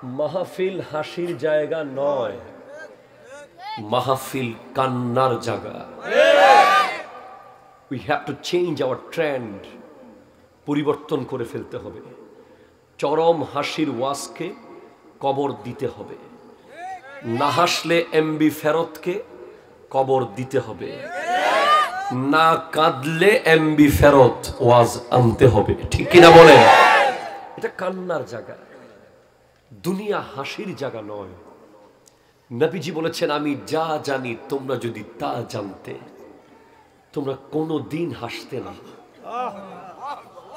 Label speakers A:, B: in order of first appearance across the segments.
A: মাহফিল হাসির জায়গা নয়, মাহফিল কান্নার জায়গা। We have to change our trend, পরিবর্তন করে ফেলতে হবে। চরম হাসির ওয়াজকে কবর দিতে হবে, না হাসলে এমবি ফেরতকে কবর দিতে হবে, না কাঁদলে এমবি ফেরত ওয়াজ আনতে হবে। ঠিক কিনা বলেন? এটা কান্নার জায়গা, দুনিয়া হাসির জায়গা নয়। নবীজি বলেছেন, আমি যা জানি তোমরা যদি তা জানতে, তোমরা কোনো দিন হাসতে না।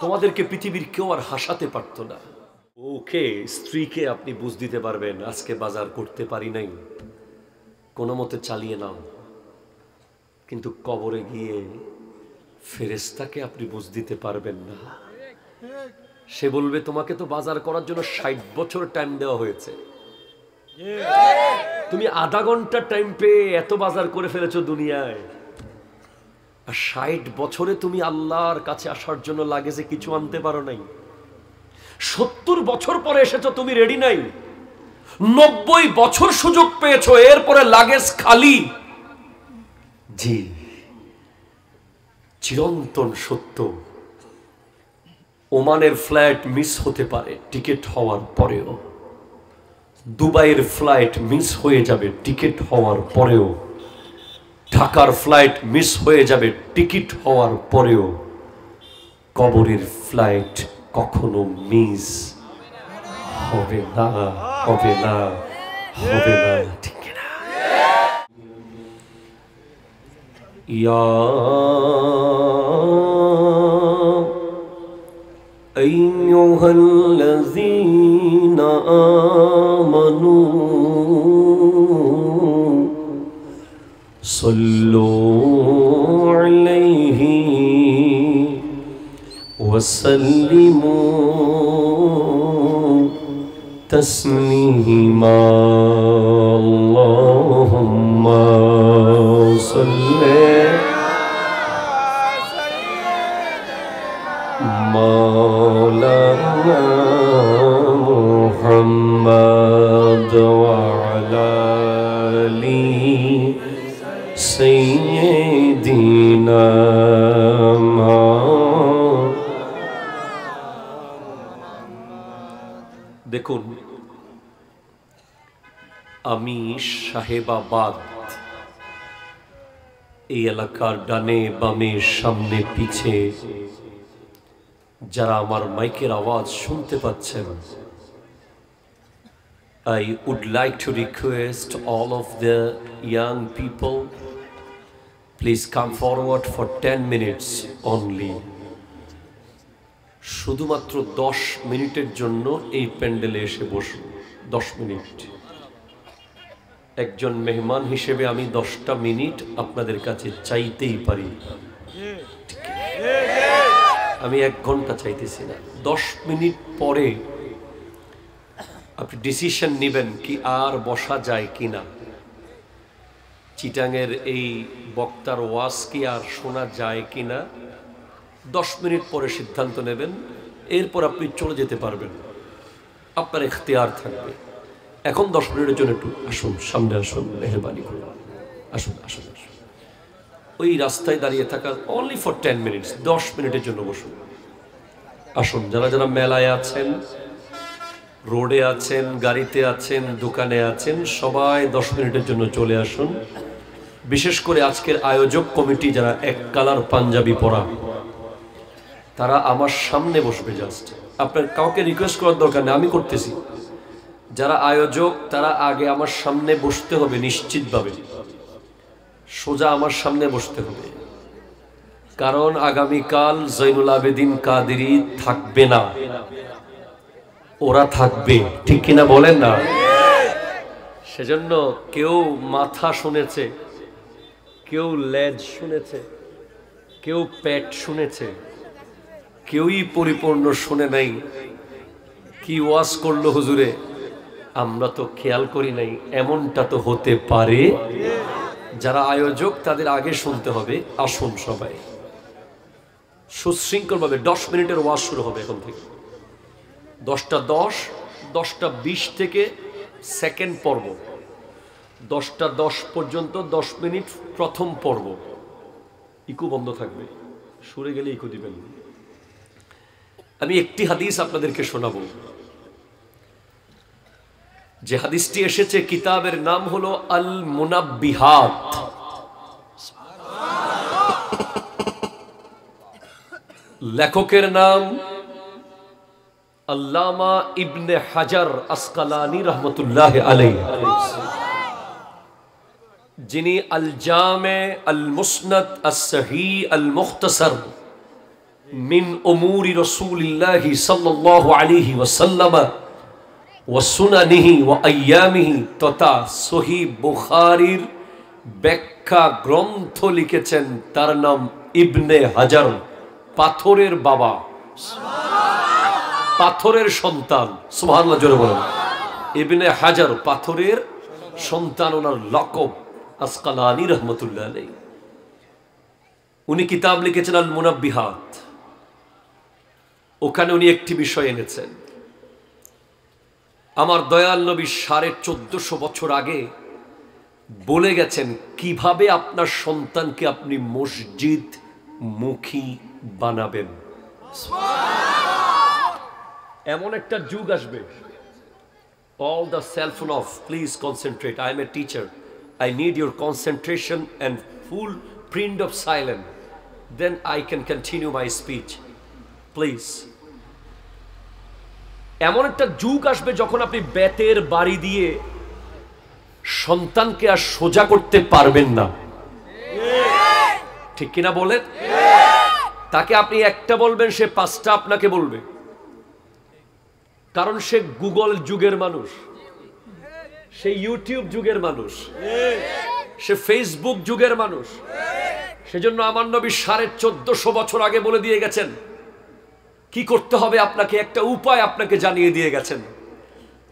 A: তোমাদেরকে পৃথিবীর কেউ আর হাসাতে পারতো না। ওকে, স্ত্রীকে আপনি বুঝ দিতে পারবেন, আজকে বাজার করতে পারি নাই, কোনো মতে চালিয়ে নাও। কিন্তু কবরে গিয়ে ফেরেশতাকে আপনি বুঝ দিতে পারবেন না। সে বলবে, তোমাকে তো বাজার করার জন্য 60 বছর টাইম দেওয়া হয়েছে, তুমি আধা ঘন্টা টাইম পেয়ে এত বাজার করে ফেলেছো দুনিয়ায়, আর 60 বছরে তুমি আল্লাহর কাছে আসার জন্য লাগেজে কিছু আনতে পারো নাই। 70 বছর পরে এসেছো, তুমি রেডি নাই। 90 বছর সুযোগ পেয়েছো, এরপরে লাগেজ খালি। জি, চিরন্তন সত্য, ওমানের ফ্লাইট মিস হতে পারে টিকিট হওয়ার পরেও, দুবাইয়ের ফ্লাইট মিস হয়ে যাবে টিকিট হওয়ার পরেও, ঢাকার ফ্লাইট মিস হয়ে যাবে টিকিট হওয়ার পরেও, কবরের ফ্লাইট কখনো মিস হবে না, হবে না, হবে না। ঠিক না? ইয়া আইয়ুহাল্লাযীনা আমানু সাল্লু আলাইহি ওয়া সাল্লিমু তাসলিমা। আল্লাহুম্মা সাল্লি মাওলানা মুহাম্মাদ ওয়া আলা আলি সাইয়্যিদিনা। দেখুন, আমি সাহেবাবাদ, এই এলাকার ডানে বামে সামনে পিছে যারা আমার মাইকের আওয়াজ শুনতে পাচ্ছেন, I would like to request all of the young people, please come forward for 10 minutes only. শুধুমাত্র 10 মিনিটের জন্য এই প্যান্ডেলে এসে বসুন। 10 মিনিট। একজন মেহমান হিসেবে আমি 10টা মিনিট আপনাদের কাছে চাইতেই পারি। আমি 1 ঘন্টা চাইতেছি না। 10 মিনিট পরে আপনি ডিসিশন নেবেন কি আর বসা যায় কিনা, চিটাঙের এই বক্তার ওয়াজ কি আর শোনা যায় কিনা। 10 মিনিট পরে সিদ্ধান্ত নেবেন, এরপর আপনি চলে যেতে পারবেন, আপনার ইখতিয়ার থাকবে। এখন 10 মিনিটের জন্য একটু আসুন, সামনে আসুন, মেহরবানি করে আসুন, আসুন, আসুন। ওই রাস্তায় দাঁড়িয়ে থাকা অনলি ফর 10 মিনিটস, 10 মিনিটের জন্য বসুন। আসুন, যারা যারা মেলায় আছেন, রোডে আছেন, গাড়িতে আছেন, দোকানে আছেন, সবাই 10 মিনিটের জন্য চলে আসুন। বিশেষ করে আজকের আয়োজক কমিটি যারা এক কালার পাঞ্জাবি পরা, তারা আমার সামনে বসবে। জাস্ট আপনার কাউকে রিকোয়েস্ট করার দরকার নেই, আমি করতেছি। যারা আয়োজক তারা আগে আমার সামনে বসতে হবে, নিশ্চিতভাবে সোজা আমার সামনে বসতে হবে। কারণ আগামীকাল জৈনুল আবেদিন কাদেরী থাকবে না, ওরা থাকবে। ঠিক কিনা বলেন না? সেজন্য কেউ মাথা শুনেছে, কেউ লেজ শুনেছে, কেউ পেট শুনেছে, কেউই পরিপূর্ণ শুনে নাই। কি ওয়াজ করলো হুজুরে, আমরা তো খেয়াল করি নাই, এমনটা তো হতে পারে। যারা আয়োজক তাদের আগে শুনতে হবে। আসুন সবাই সুশৃঙ্খলভাবে। 10 মিনিটের ওয়াজ শুরু হবে এখন থেকে। 10টা 10, 10:20 থেকে সেকেন্ড পর্ব, 10:10 পর্যন্ত 10 মিনিট প্রথম পর্ব। ইকো বন্ধ থাকবে, সরে গেলে ইকো দিবেন। আমি একটি হাদিস আপনাদেরকে শোনাবো, যে হাদিসটি এসেছে, কিতাবের নাম হলো আল মুনাব্বিহাত। লেখকের নাম আল্লামা ইবনে হাজার আসকালানি রহমতুল্লাহ আলাইহি, যিনি আল জামে আল মুসনাদ আস সহি আল মুখতাসার মিন উমুরি রাসূলিল্লাহি সাল্লাল্লাহু আলাইহি ওয়াসাল্লাম ওয়া সুনানিহি ওয়া আইয়ামিহি তথা সহিহ বুখারীর ব্যাখ্যা গ্রন্থ লিখেছেন। তার নাম ইবনে হাজার, পাথরের বাবা, পাথরের সন্তান। সুবহানাল্লাহ, জোরে বলেন। ইবনে হাজার পাথরের সন্তান, ওনার লকব আসকালানি রহমতুল্লাহ আলাইহি। উনি কিতাব লিখেছেন আল মুনাব্বিহাত। ওখানে উনি একটি বিষয় এনেছেন। আমার দয়াল নবী 1450 বছর আগে বলে গেছেন কিভাবে আপনার সন্তানকে আপনি মসজিদ মুখী বানাবেন। এমন একটা যুগ আসবে, all the cell phone off, please concentrate, I am a teacher, I need your concentration and full print of silence, then I can continue my speech, please. এমন একটা যুগ আসবে যখন আপনি বেতের বাড়ি দিয়ে সন্তানকে আর সোজা করতে পারবেন না, ঠিক কিনা বলেন? তাকে আপনি একটা বলবেন, সে 5টা আপনাকে বলবে, কারণ সে গুগল যুগের মানুষ, সে ইউটিউব যুগের মানুষ, সে ফেসবুক যুগের মানুষ। সেজন্য আমার নবী 1450 বছর আগে বলে দিয়ে গেছেন কি করতে হবে আপনাকে, একটা উপায় আপনাকে জানিয়ে দিয়ে গেছেন।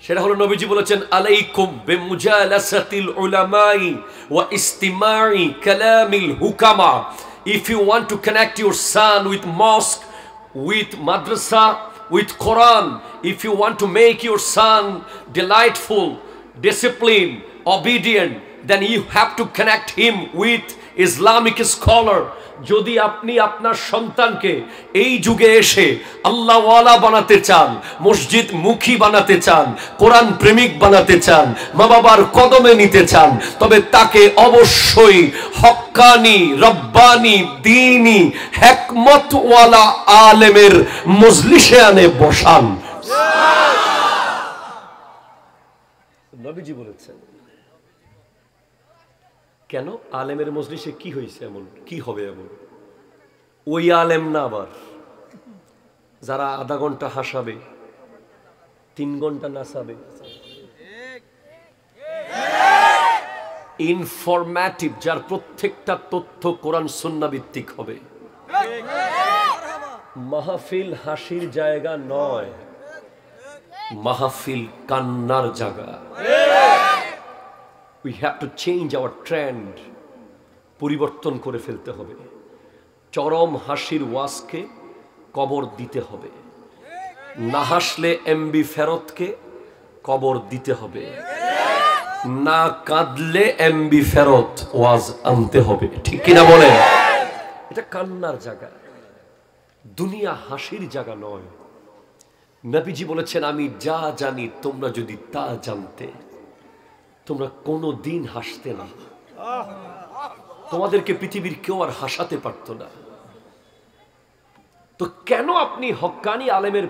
A: সেটা হলো, নবীজি বলেছেন, আলাইকুম বিমুজালাসাতিল উলামাই ওয়া ইস্তিমাই কালামিল হুকামা। If you want to connect your son with mosque, with madrasa, with Quran, if you want to make your son delightful, disciplined, obedient, then you have to connect him with Islamic scholar. যদি আপনি আপনার সন্তানকে এই যুগে এসে আল্লাহওয়ালা বানাতে চান, মসজিদ মুখী বানাতে চান, কোরআন প্রেমিক বানাতে চান, মা বাবার কদমে নিতে চান, তবে তাকে অবশ্যই হক্কানি, রব্বানি, দ্বীনি, হিকমতওয়ালা আলেমের মজলিসে আনে বসান। নবীজি বলেছেন। কেন? আলেমের মজলিসে কি হয়েছে এমন, কি হবে এমন? ওই আলেম না আবার যারা আধা ঘন্টা হাসাবে, 3 ঘন্টা নাচাবে, ইনফরমেটিভ, যার প্রত্যেকটা তথ্য কোরআন সুন্নাহ ভিত্তিক হবে। মাহফিল হাসির জায়গা নয়, মাহফিল কান্নার জায়গা। We have to change our trend, পরিবর্তন করে ফেলতে হবে। চরম হাসির ওয়াজকে কবর দিতে হবে, না হাসলে এমবি ফেরতকে কবর দিতে হবে, না কাঁদলে এমবি ফেরত ওয়াজ আনতে হবে, ঠিক কিনা বলেন? এটা কান্নার জায়গা, দুনিয়া হাসির জায়গা নয়। নবীজি বলেছেন, আমি যা জানি তোমরা যদি তা জানতে, তোমরা কোনো দিন হাসতে না, তোমাদেরকে পৃথিবীর কেউ আর হাসাতে পারত না। তো কেন আপনি হক্কানি আলেমের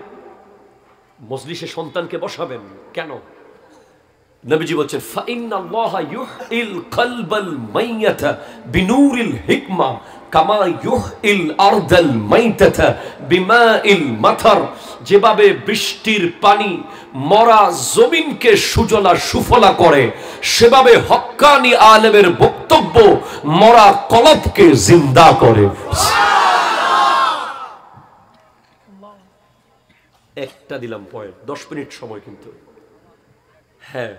A: মজলিসে সন্তানকে বসাবেন? কেন? নবীজি বলছেন, ফাইন্নাল্লাহা ইউহিল কলবাল মাইয়াতা বিনূরিল হিকমা কামা ইউহিল আরদাল মাইতাতা বিমাইল মাতার। যেভাবে বৃষ্টির পানি মরা জমিনকে সুজলা সুফলা করে, সেভাবে হক্কানি আলেমের বক্তব্য মরা কলবকে জিন্দা করে। একটা দিলাম পয়েন্ট, 10 মিনিট সময় কিন্তু, হ্যাঁ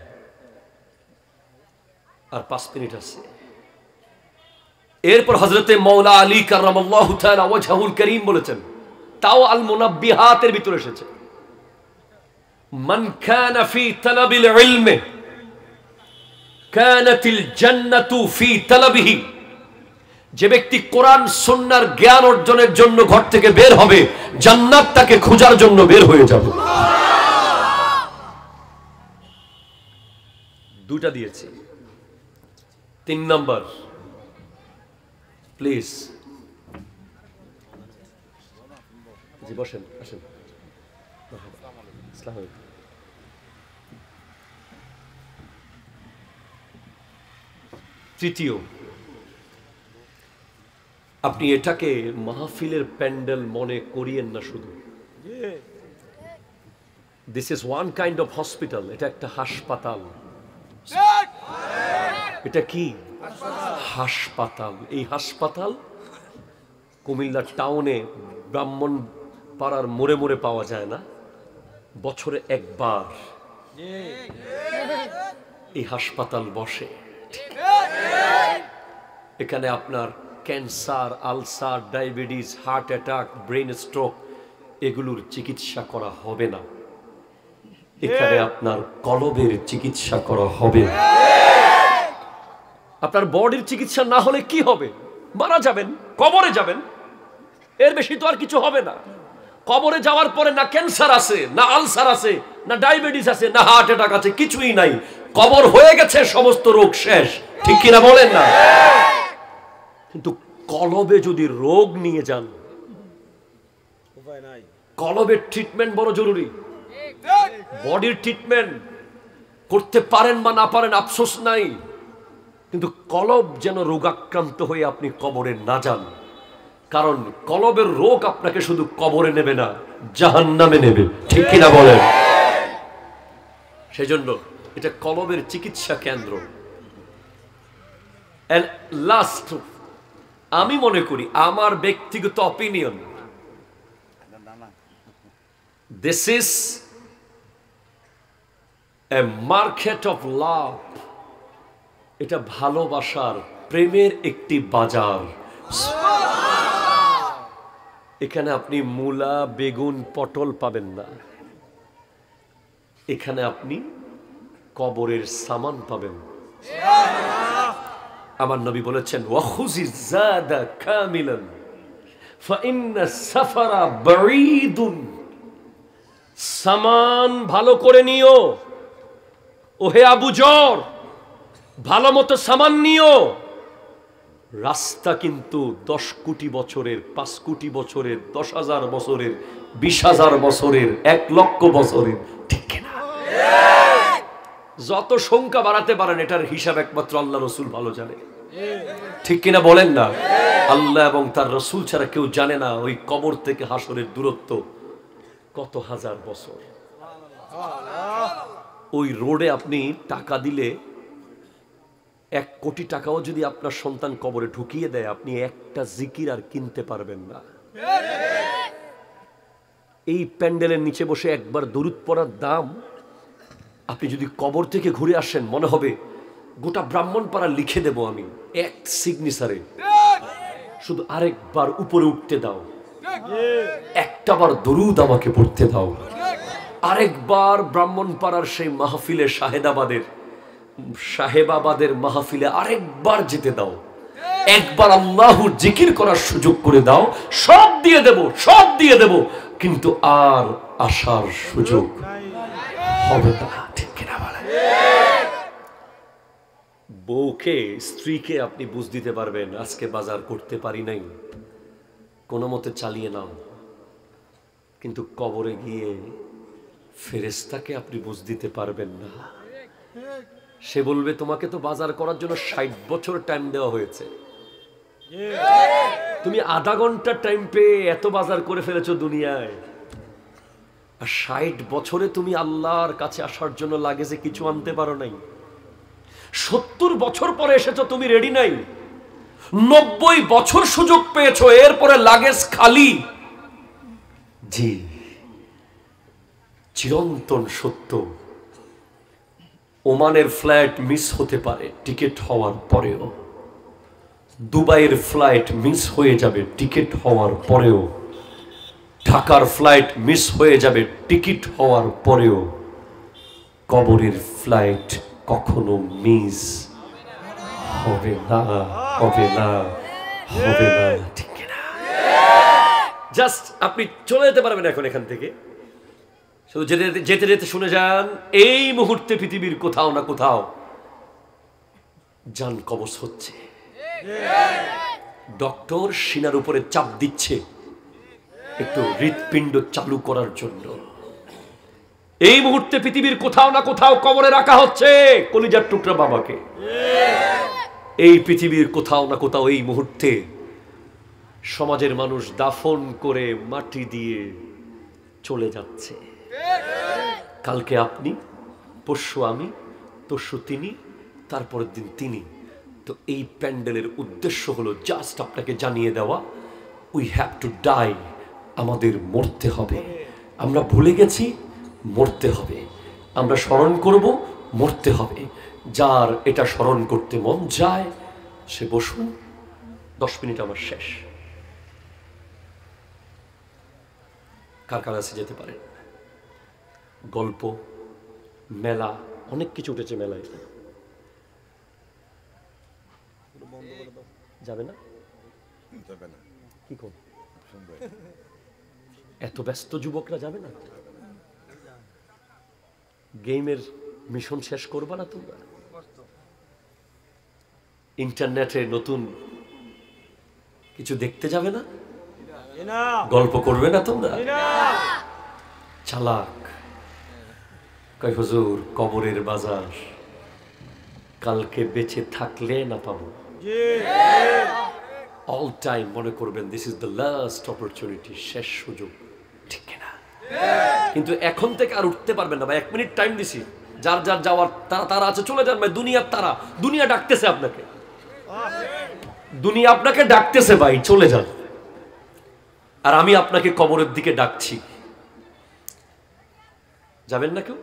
A: আর 5 মিনিট আছে। এরপর হযরতে মাওলা আলী কাররামাল্লাহু তাআলা ওয়াজহুল কারীম বলেছেন, তাও আল মুনাব্বিহাতের ভিতরে এসেছে। মান কানা ফি তালাবিল ইলমি কানাতিল জান্নাতু ফি তালাবিহি, যে ব্যক্তি কোরআন সুন্নাহর জ্ঞান অর্জনের জন্য ঘর থেকে বের হবে, জান্নাত তাকে খোঁজার জন্য বের হয়ে যাবে। দুটা দিয়েছি। 3 নাম্বার, প্লিজ জি বসেন, আসেন। আসসালামু আলাইকুম। তৃতীয়, আপনি এটাকে মাহফিলের প্যান্ডেল মনে করিয়েন না শুধু। This is one kind of hospital, এটা একটা হাসপাতাল। এটা কি হাসপাতাল? এই হাসপাতাল কুমিল্লা টাউনে ব্রাহ্মণ পাড়ার মোড়ে মোড়ে পাওয়া যায় না, বছরে একবার এই হাসপাতাল বসে। এখানে আপনার cancer, ulcer, diabetes, heart attack, brain stroke এগুলোর চিকিৎসা করা হবে না। এখানে আপনার কলবের চিকিৎসা করা হবে। আপনার বডির চিকিৎসা না হলে কি হবে? মারা যাবেন, কবরে যাবেন, এর বেশি তো আর কিছু হবে না। কবরে যাওয়ার পরে না ক্যান্সার আছে, না আলসার আছে, না ডায়াবেটিস আছে, না হার্ট অ্যাটাক আছে, কিছুই নাই। কবর হয়ে গেছে, সমস্ত রোগ শেষ। ঠিক কিনা বলেন না? কিন্তু কলবে যদি রোগ নিয়ে যান, কলবের ট্রিটমেন্ট বড় জরুরি। বডির ট্রিটমেন্ট করতে পারেন বা না পারেন আফসোস নাই, কিন্তু কলব যেন রোগাক্রান্ত হয়ে আপনি কবরে না যান। কারণ কলবের রোগ আপনাকে শুধু কবরে নেবে না, জাহান্নামে নেবে। ঠিক কিনা বলেন? সেজন্য এটা কলবের চিকিৎসা কেন্দ্র। এন্ড লাস্ট, আমি মনে করি, আমার ব্যক্তিগত opinion, this is a market of love. এটা ভালোবাসার, প্রেমের একটি বাজার। এখানে আপনি মূলা, বেগুন, পটল পাবেন না। এখানে আপনি কবরের সামান পাবেন। আমার নবী বলেছেন, ওয়াখুজি যাদা কামিলান ফাইন্না সাফারা বাঈদুন। সামান ভালো করে নিও, ওহে আবু জর, ভালো মতো সামান নিও। রাস্তা কিন্তু 10 কোটি বছরের, 5 কোটি বছরের, 10,000 বছরের, 20,000 বছরের, 1 লক্ষ বছরের। ঠিক না? যত সংখ্যা বাড়াতে পারেন, এটার হিসাব একমাত্র আল্লাহ রসুল ভালো জানে। ঠিক কিনা বলেন না? আল্লাহ এবং তার রসুল ছাড়া কেউ জানে না ওই কবর থেকে হাসরের দূরত্ব কত হাজার বছর। ওই রোডে আপনি টাকা দিলে, 1 কোটি টাকাও যদি আপনার সন্তান কবরে ঢুকিয়ে দেয়, আপনি একটা জিকির আর কিনতে পারবেন না। এই প্যান্ডেলের নিচে বসে একবার দরুদ পড়ার দাম, আপনি যদি কবর থেকে ঘুরে আসেন, মনে হবে গোটা ব্রাহ্মণপাড়া লিখে দেব আমি এক সিগনেচারে, শুধু আরেকবার উপরে উঠতে দাও, একটাবার দরুদ আমাকে পড়তে দাও, আরেকবার ব্রাহ্মণপাড়ার সেই মাহফিলে সাহেবাবাদের মাহফিলে আরেকবার যেতে দাও, একবার আল্লাহর জিকির করার সুযোগ করে দাও। সব দিয়ে দেব, সব দিয়ে দেব, কিন্তু আর আসার সুযোগ হবে না। ঠিক কিনা বলেন? বউকে, স্ত্রীকে আপনি বুঝ দিতে পারবেন, আজকে বাজার করতে পারি নাই, কোনো মতে চালিয়ে নাও। কিন্তু কবরে গিয়ে ফেরেশতাকে আপনি বুঝ দিতে পারবেন না। সে বলবে, তোমাকে তো বাজার করার জন্য 60 বছর টাইম দেওয়া হয়েছে, তুমি আধা ঘন্টা টাইম পেয়ে এত বাজার করে ফেলেছো দুনিয়ায়, আর 60 বছরে তুমি আল্লাহর কাছে আসার জন্য লাগে যে কিছু আনতে পারো নাই। 70 বছর পরে এসেছো, তুমি রেডি নাই। 90 বছর সুযোগ পেয়েছো, এরপরে লাগেজ খালি। জি, চিরন্তন সত্য, ওমানের ফ্লাইট মিস হতে পারে টিকিট হওয়ার পরেও, দুবাইয়ের ফ্লাইট মিস হয়ে যাবে টিকিট হওয়ার পরেও, ঢাকার ফ্লাইট মিস হয়ে যাবে টিকিট হওয়ার পরেও, কবরের ফ্লাইট কখনো মিস হবে না, হবে না, হবে না, ঠিক না? জাস্ট আপনি চলে যেতে পারবেন এখন এখান থেকে, শুধু যেতে যেতে যেতে শুনে যান, এই মুহূর্তে পৃথিবীর কোথাও না কোথাও জান কবজ হচ্ছে। ডক্টর সিনার উপরে চাপ দিচ্ছে একটু হৃৎপিণ্ড চালু করার জন্য। এই মুহূর্তে পৃথিবীর কোথাও না কোথাও কবরে রাখা হচ্ছে কলিজার টুকরা বাবাকে। এই পৃথিবীর কোথাও না কোথাও এই মুহূর্তে সমাজের মানুষ দাফন করে মাটি দিয়ে চলে যাচ্ছে। কালকে আপনি, পরশু আমি, তরশু তিনি, তারপরের দিন তিনি। তো এই প্যান্ডেলের উদ্দেশ্য হলো জাস্ট আপনাকে জানিয়ে দেওয়া, উই হ্যাভ টু ডাই, আমাদের মরতে হবে। আমরা ভুলে গেছি, মরতে হবে। আমরা স্মরণ করব, মরতে হবে। যার এটা স্মরণ করতে মন যায় সে বসুন। 10 মিনিট আমার শেষ। কার কার কাছে যেতে পারেন? গল্প, মেলা, অনেক কিছু উঠেছে মেলায়। যাবে না? কি কর, এত ব্যস্ত যুবকরা যাবে না? গেমের মিশন শেষ করবা না তোমরা? ইন্টারনেটে নতুন কিছু দেখতে যাবে না? গল্প করবে না তোমরা? চালাক কয় হুজুর কবরের বাজার, কালকে বেঁচে থাকলে না পাবো। অল টাইম মনে করবেন this is the last opportunity, শেষ সুযোগ, ঠিক না? কিন্তু এখন থেকে আর উঠতে পারবেন না ভাই। 1 মিনিট টাইম দিছি, যার যার যাওয়ার তারা তারা আছে চলে যান ভাই। দুনিয়ার তারা, দুনিয়া ডাকতেছে আপনাকে, দুনিয়া আপনাকে ডাকতেছে ভাই, চলে যান। আর আমি আপনাকে কবরের দিকে ডাকছি, যাবেন না কেউ?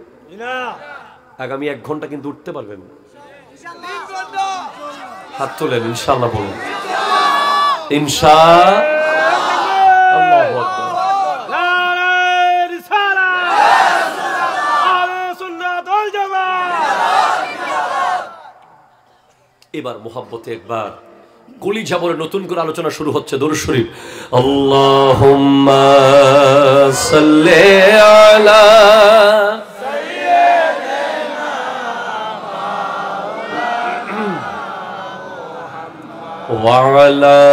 A: আগামী 1 ঘন্টা কিন্তু উঠতে পারবেন না। হাত তোলেন, ইনশাআল্লাহ বলুন ইনশাআল্লাহ। আল্লাহু আকবার। এবার মোহাব্বতে একবার কলিজা ভরে নতুন করে আলোচনা শুরু হচ্ছে। দরুদ শরীফ। আল্লাহুম্মা সাল্লি আলা ওয়া আলা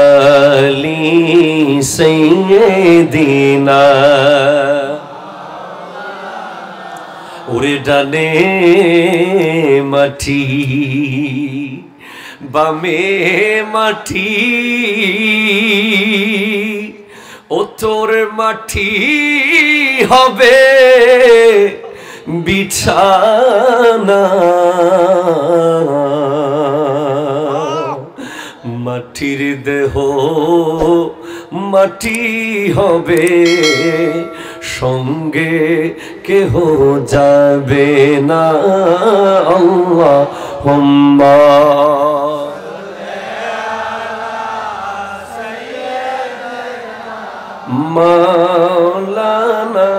A: আলি সাইয়্যিদিনা। ওরে ডানে মাটি, বামে মাটি, ও তোর মাটি হবে বিছানা। মাটির দেহ মাটি হবে, সঙ্গে কেহ যাবে না। আল্লাহুম্মা মাওলানা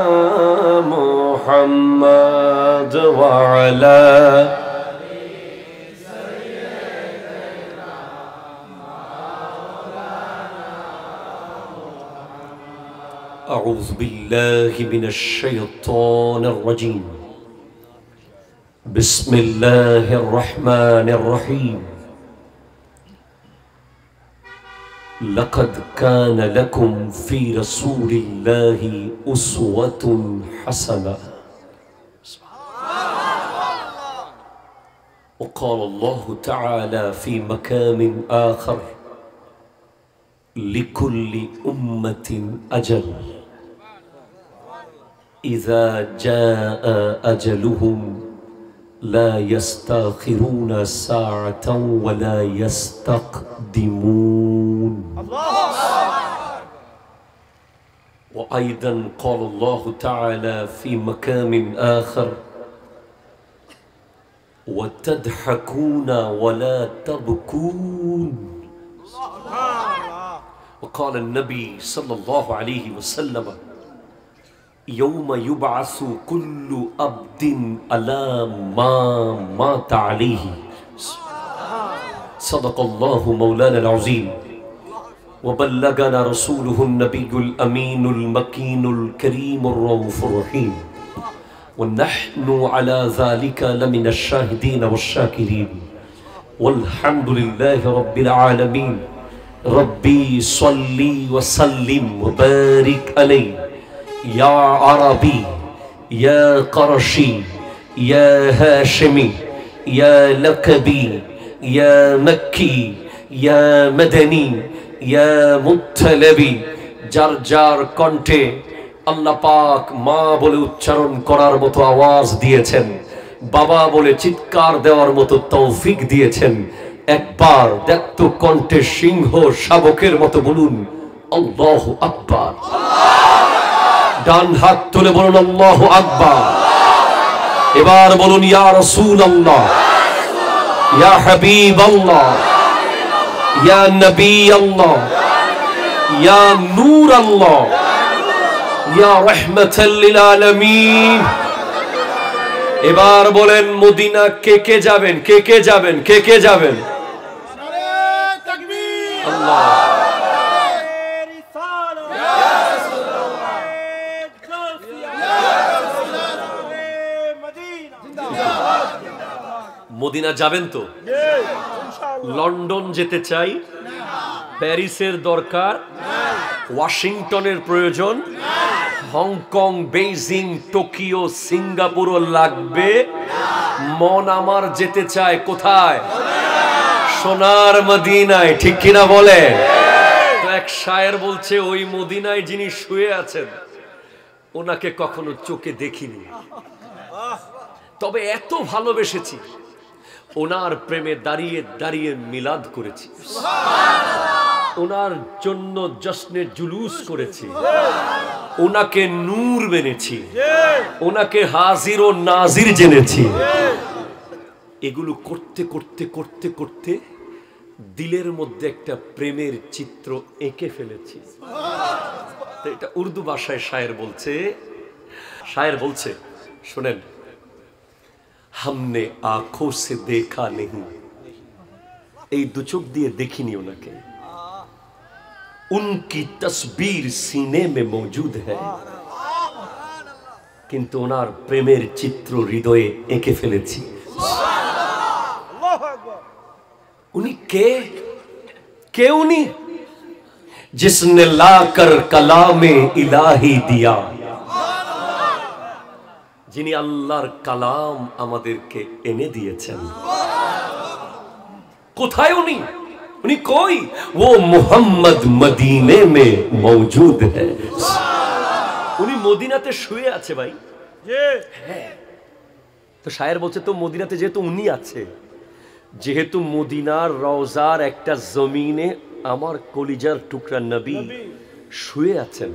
A: মুহাম্মদ ওয়া আলা أعوذ بالله من الشيطان الرجيم. بسم الله الرحمن الرحيم. لقد كان لكم في رسول الله أسوة حسنة. وقال الله تعالى في مكان آخر لكل أمة أجل إذا جاء أجلهم لا يستأخرون ساعة ولا يستقدمون. وأيضا قال الله تعالى في مكان آخر وتضحكون ولا تبكون. وقال النبي صلى الله عليه وسلم ইয়াউমা ইউবআসু কুল্লু আবদিন আলা মা মাতা আলাইহি। সাদাকাল্লাহু মাওলানাল আযীম ওয়া বাল্লাগানা রাসূলুহুন নাবিয়্যুল আমিনুল মাকিনুল কারীমুর রাউফুর রহিম ওয়া নাহনু আলা যালিকা লামিনাশ শাহিদিন ওয়াশ শাকিরিন ওয়ালহামদুলিল্লাহি রাব্বিল আলামিন। রব্বি সাল্লি ওয়া সাল্লিম ওয়া বারিক আলাইহি ইয়া আরাবি ইয়া করশি ইয়া হাশিমি ইয়া লাকবি ইয়া মক্কি ইয়া মদনী ইয়া মুত্তালিবি। যার যার কণ্ঠে আল্লাহ পাক মা বলে উচ্চারণ করার মতো আওয়াজ দিয়েছেন, বাবা বলে চিৎকার দেওয়ার মতো তৌফিক দিয়েছেন, একবার ব্যক্ত কণ্ঠে সিংহ শাবকের মতো বলুন আল্লাহু আকবার। ডান হাত তুলে বলুন আল্লাহু আকবার। এবার বলুন ইয়া রাসূলুল্লাহ, ইয়া হাবিবাল্লাহ, ইয়া নবী আল্লাহ, ইয়া নূর আল্লাহ, ইয়া রাহমাতাল লিল আলামিন। এবার বলেন মদিনা কে কে যাবেন, কে কে যাবেন, কে কে যাবেন? আল্লাহ। মদিনা যাবেন তো? লন্ডন যেতে চাই, প্যারিসের দরকার, ওয়াশিংটনের প্রয়োজন, হংকং, বেইজিং, টোকিও, সিঙ্গাপুরও লাগবে। মন আমার যেতে চায় কোথায়? সোনার মদিনায়। ঠিক কিনা বলে? তো এক শায়ের বলছে ওই মদিনায় যিনি শুয়ে আছেন ওনাকে কখনো চোখে দেখিনি, তবে এত ভালোবেসেছি ওনার প্রেমে দাঁড়িয়ে দাঁড়িয়ে মিলাদ করেছি, ওনার জন্য জশ্নে জুলুস করেছি, ওনাকে নূর মেনেছি, ওনাকে হাজির ও নাজির জেনেছি। এগুলো করতে করতে করতে করতে দিলের মধ্যে একটা প্রেমের চিত্র এঁকে ফেলেছি। এটা উর্দু ভাষায় শায়ের বলছে, শায়ের বলছে শুনেন, हमने आंखों से देखा नहीं, এই দু চোখ দিয়ে দেখিনি ওনাকে, उनकी तस्वीर सीने में मौजूद है, কিন্তু ওনার প্রেমের চিত্র হৃদয়ে এঁকে ফেলেছি। উনি কে? কে উনি? जिसने लाकर कलामे इलाही दिया, যিনি আল্লাহর কালাম আমাদেরকে এনে দিয়েছেন। কোথায় উনি? উনি কই? वो मोहम्मद मदीने में मौजूद है। উনি মদিনাতে শুয়ে আছে ভাই। তো শায়ের বলছে তো মদিনাতে যেহেতু উনি আছে, যেহেতু মদিনার রওজার একটা জমিনে আমার কলিজার টুকরা নবী শুয়ে আছেন,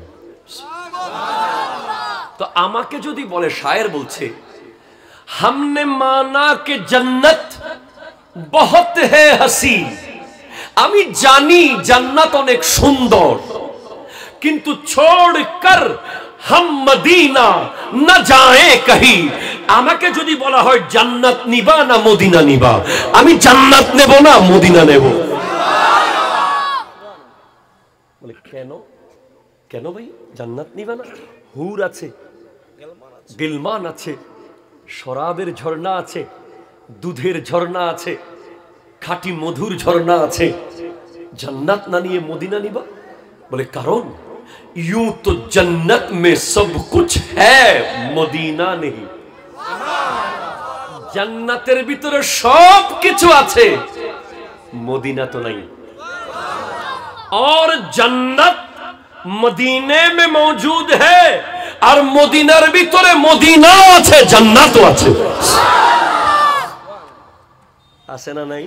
A: তো আমাকে যদি বলে, শায়ের বলছে हमने माना कि जन्नत बहुत है हसी, আমি জানি জান্নাত অনেক সুন্দর, কিন্তু छोड़कर हम मदीना न जाए कहीं, আমাকে যদি বলা হয় জান্নাত নিবা না মদিনা নিবা, আমি জান্নাত নেব না মদিনা নেব। বলে কেন? কেন ভাই জান্নাত নিবা না? হুর আছে, গিলমান আছে, শরাবের ঝর্ণা আছে, দুধের ঝর্ণা আছে, খাঁটি মধুর ঝর্ণা আছে, জান্নাত না নিয়ে মদিনা নিবা? বলে কারণ यूं तो जन्नत में सब कुछ है, मदीना नहीं। জান্নাতের ভিতরে সব কিছু আছে, মদিনা তো নাই। और जन्नत मदीने में मौजूद है, और মদিনার ভিতরে মদিনা আছে, জান্নাতও আছে। আছে না নাই?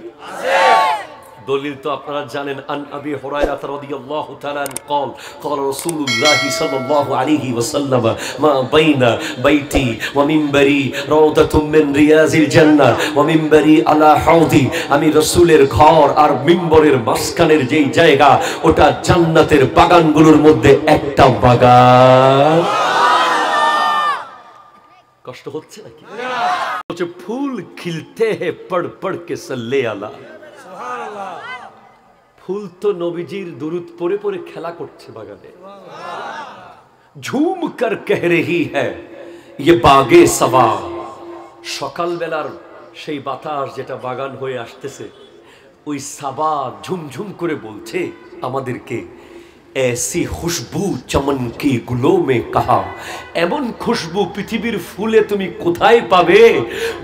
A: দলিল তো আপনারা জানেন। আন আবি হুরায়রা রাদিয়াল্লাহু তাআলা قال قال رسول الله صلى الله عليه وسلم ما بين بيتي ومنبري روضة من رياض الجنة ومنبري على حوضي, আমি রাসূলের ঘর আর মিম্বরের মাঝখানের যেই জায়গা ওটা জান্নাতের বাগানগুলোর মধ্যে একটা বাগান। কষ্ট হচ্ছে নাকি? বলছে ফুল খিলতে হে পড় পড় কে সাল্লে আলা। ফুল তো নবীজির দুরুদ পড়ে পড়ে খেলা করছে বাগানে। ঝুম কর কহ রহি হ্যায় ये बागे सवा। সকাল বেলার সেই বাতাস যেটা বাগান হয়ে আসতেছে, ওই সাবা ঝুমঝুম করে বলছে আমাদেরকে, ऐसी खुशबू चमन की गुलों में कहा, এমন খুশবু পৃথিবীর ফুলে তুমি কোথায় পাবে,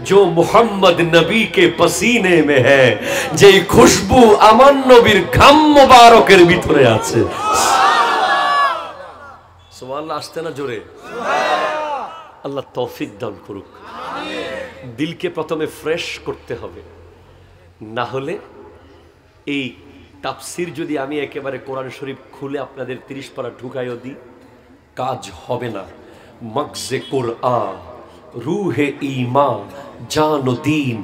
A: जो मोहम्मद नबी के पसीने में है, যে খুশবু আমার নবীর ঘাম মোবারকের ভিতরে আছে। সুবহানাল্লাহ, আসতে না জোরে? আল্লাহ তৌফিক দান করুক। দিলকে প্রথমে ফ্রেশ করতে হবে, না হলে এই তাফসীর যদি আমি একেবারে কোরআন শরীফ খুলে আপনাদের 30 পারা ঢুকাইও দিই, কাজ হবে না। মগজে কোরআন, রূহে ঈমান, জান ও দীন,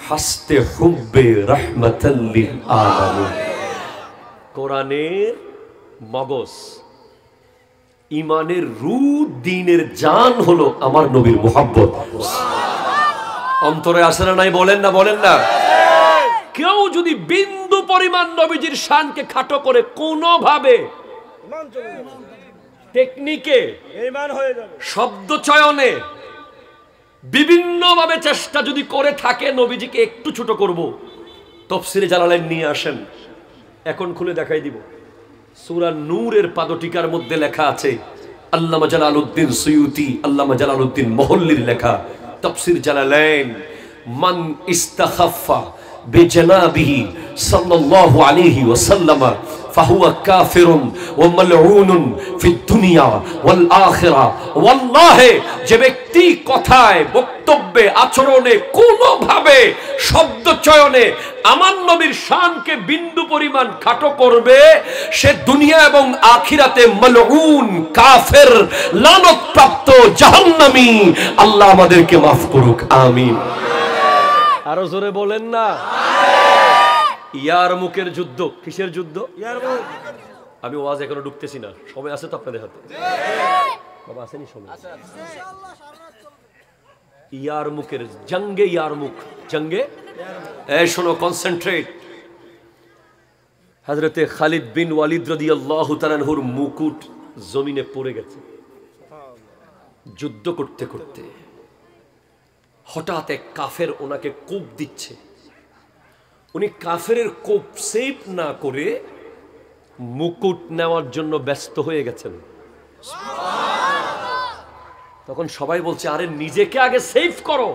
A: হাসতে হুব্বে রাহমাতাল লিল আলামিন। কোরআনের মগজ, ইমানের রূহ, দ্বীনের জান হলো আমার নবীর মুহাব্বত। অন্তরে আসে না নাই? বলেন না, বলেন না। কেউ যদি বিন্দু পরিমাণ নবীজির শানকে খাটো করে কোনোভাবে টেকনিকে, শব্দ চয়নে, বিভিন্ন ভাবে চেষ্টা যদি করে থাকে নবীজিকে একটু ছোট করব, তাফসীরে জালালাইন নিয়ে আসেন, এখন খুলে দেখাই দিব। সূরা নূরের পাদটিকার মধ্যে লেখা আছে, আল্লামা জালালউদ্দিন সুয়ুতি, আল্লামা জালালউদ্দিন মুহল্লির লেখা তাফসীর জালালাইন, মান ইস্তাখাফা বিজনাবিহি সাল্লাল্লাহু আলাইহি ওয়াসাল্লাম ফাহুয়া কাফিরুন ওয়া মালউনুন ফিদ দুনিয়া ওয়াল আখিরা। ওয়াল্লাহি, যে ব্যক্তি কথায়, বক্তব্যে, আচরণে কোনোভাবে শব্দ চয়নে আমার নবীর শানকে বিন্দু পরিমাণ খাটো করবে, সে দুনিয়া এবং আখিরাতে মালউন, কাফের, লানতপ্রাপ্ত, জাহান্নামী। আল্লাহ আমাদেরকে মাফ করুক, আমিন। আরো জোরে বলেন না। ইয়ারমুকের যুদ্ধ, কিসের যুদ্ধ? আমি ওয়াজ এখনো ঢুকতেছি না, সময় আছে তো আপনাদের হাতে? বাবা আসেনি সময়? ইয়ারমুকের জঙ্গে, ইয়ারমুক জঙ্গে, এই শোনো, কনসেন্ট্রেট। হযরতে খালিদ বিন ওয়ালিদ রাদিয়াল্লাহু তাআলা আনহুর মুকুট জমিনে পড়ে গেছে যুদ্ধ করতে করতে। হঠাৎ এক কাফের ওনাকে কোপ দিচ্ছে, উনি কাফেরের কোপ সেভ না করে মুকুট নেওয়ার জন্য ব্যস্ত হয়ে গেছেন। তখন সবাই বলছে, আরে নিজেকে আগে সেভ করো,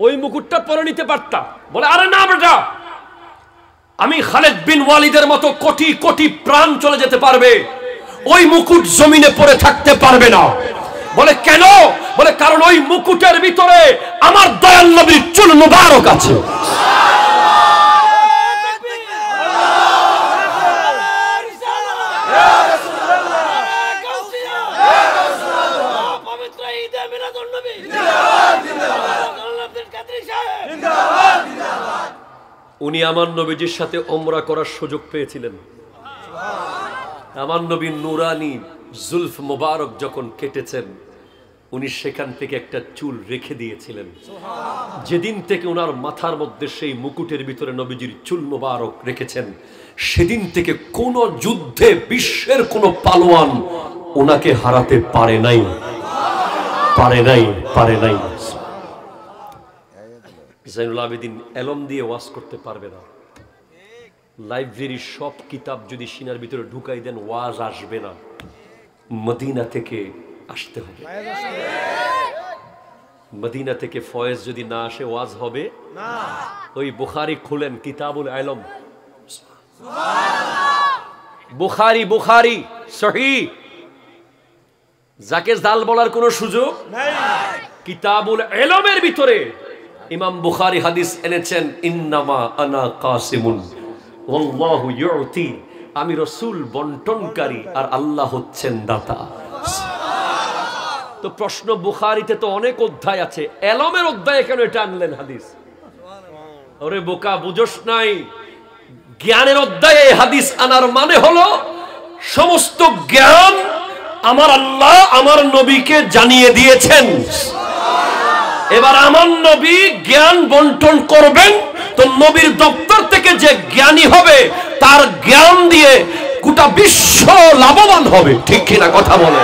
A: ওই মুকুটটা পরে নিতে পারতা। বলে, আরে না বেটা, আমি খালিদ বিন ওয়ালিদের মতো কোটি কোটি প্রাণ চলে যেতে পারবে, ওই মুকুট জমিনে পড়ে থাকতে পারবে না। বলে কেন? বলে কারণ ওই মুকুটের ভিতরে আমার দয়াল নবীর চুল মুবারক আছে। উনি আমার নবীজির সাথে ওমরা করার সুযোগ পেয়েছিলেন। আমার নবীর নুরানি জুলফ মুবারক যখন কেটেছেন, উনি সেখান থেকে একটা চুল রেখে দিয়েছিলেন। যেদিন থেকে ওনার মাথার মধ্যে সেই মুকুটের ভিতরে নবীজির চুল মুবারক রেখেছেন, সেদিন থেকে কোন যুদ্ধে বিশ্বের কোন পালোয়ান ওনাকে হারাতে পারে নাই, পারে নাই, পারে নাই। জাইনুল আবেদিন এলম দিয়ে ওয়াজ করতে পারবে না। লাইব্রেরির সব কিতাব যদি সিনার ভিতরে ঢুকাই দেন, ওয়াজ আসবে না। মদিনা থেকে আসতে হবে। মদিনা থেকে ফয়েজ যদি না আসে, ওয়াজ হবে না। ওই বুখারী খুলেন, কিতাবুল ইলম, বুখারী, বুখারী সহিহ, যাকে জাল বলার কোনো সুযোগ নাই। কিতাবুল ইলমের ভিতরে ইমাম বুখারী হাদিস এনেছেন, ইন্নামা আনা কাসিমুন ওয়াল্লাহু ইউতি, আমি রাসূল বন্টনকারী আর আল্লাহ হচ্ছেন দাতা। তো প্রশ্ন, বুখারীতে তো অনেক অধ্যায় আছে, ইলমের অধ্যায়ে কেন এটা আনলেন হাদিস? ওরে বোকা, বুঝোস নাই? জ্ঞানের অধ্যায়ে হাদিস আনার মানে হলো সমস্ত জ্ঞান আমার আল্লাহ আমার নবীকে জানিয়ে দিয়েছেন। এবার আমার নবী জ্ঞান বন্টন করবেন, তো নবীর দপ্তর থেকে যে জ্ঞানী হবে তার জ্ঞান দিয়ে গোটা বিশ্ব লাভবান হবে। ঠিক কিনা কথা বলে?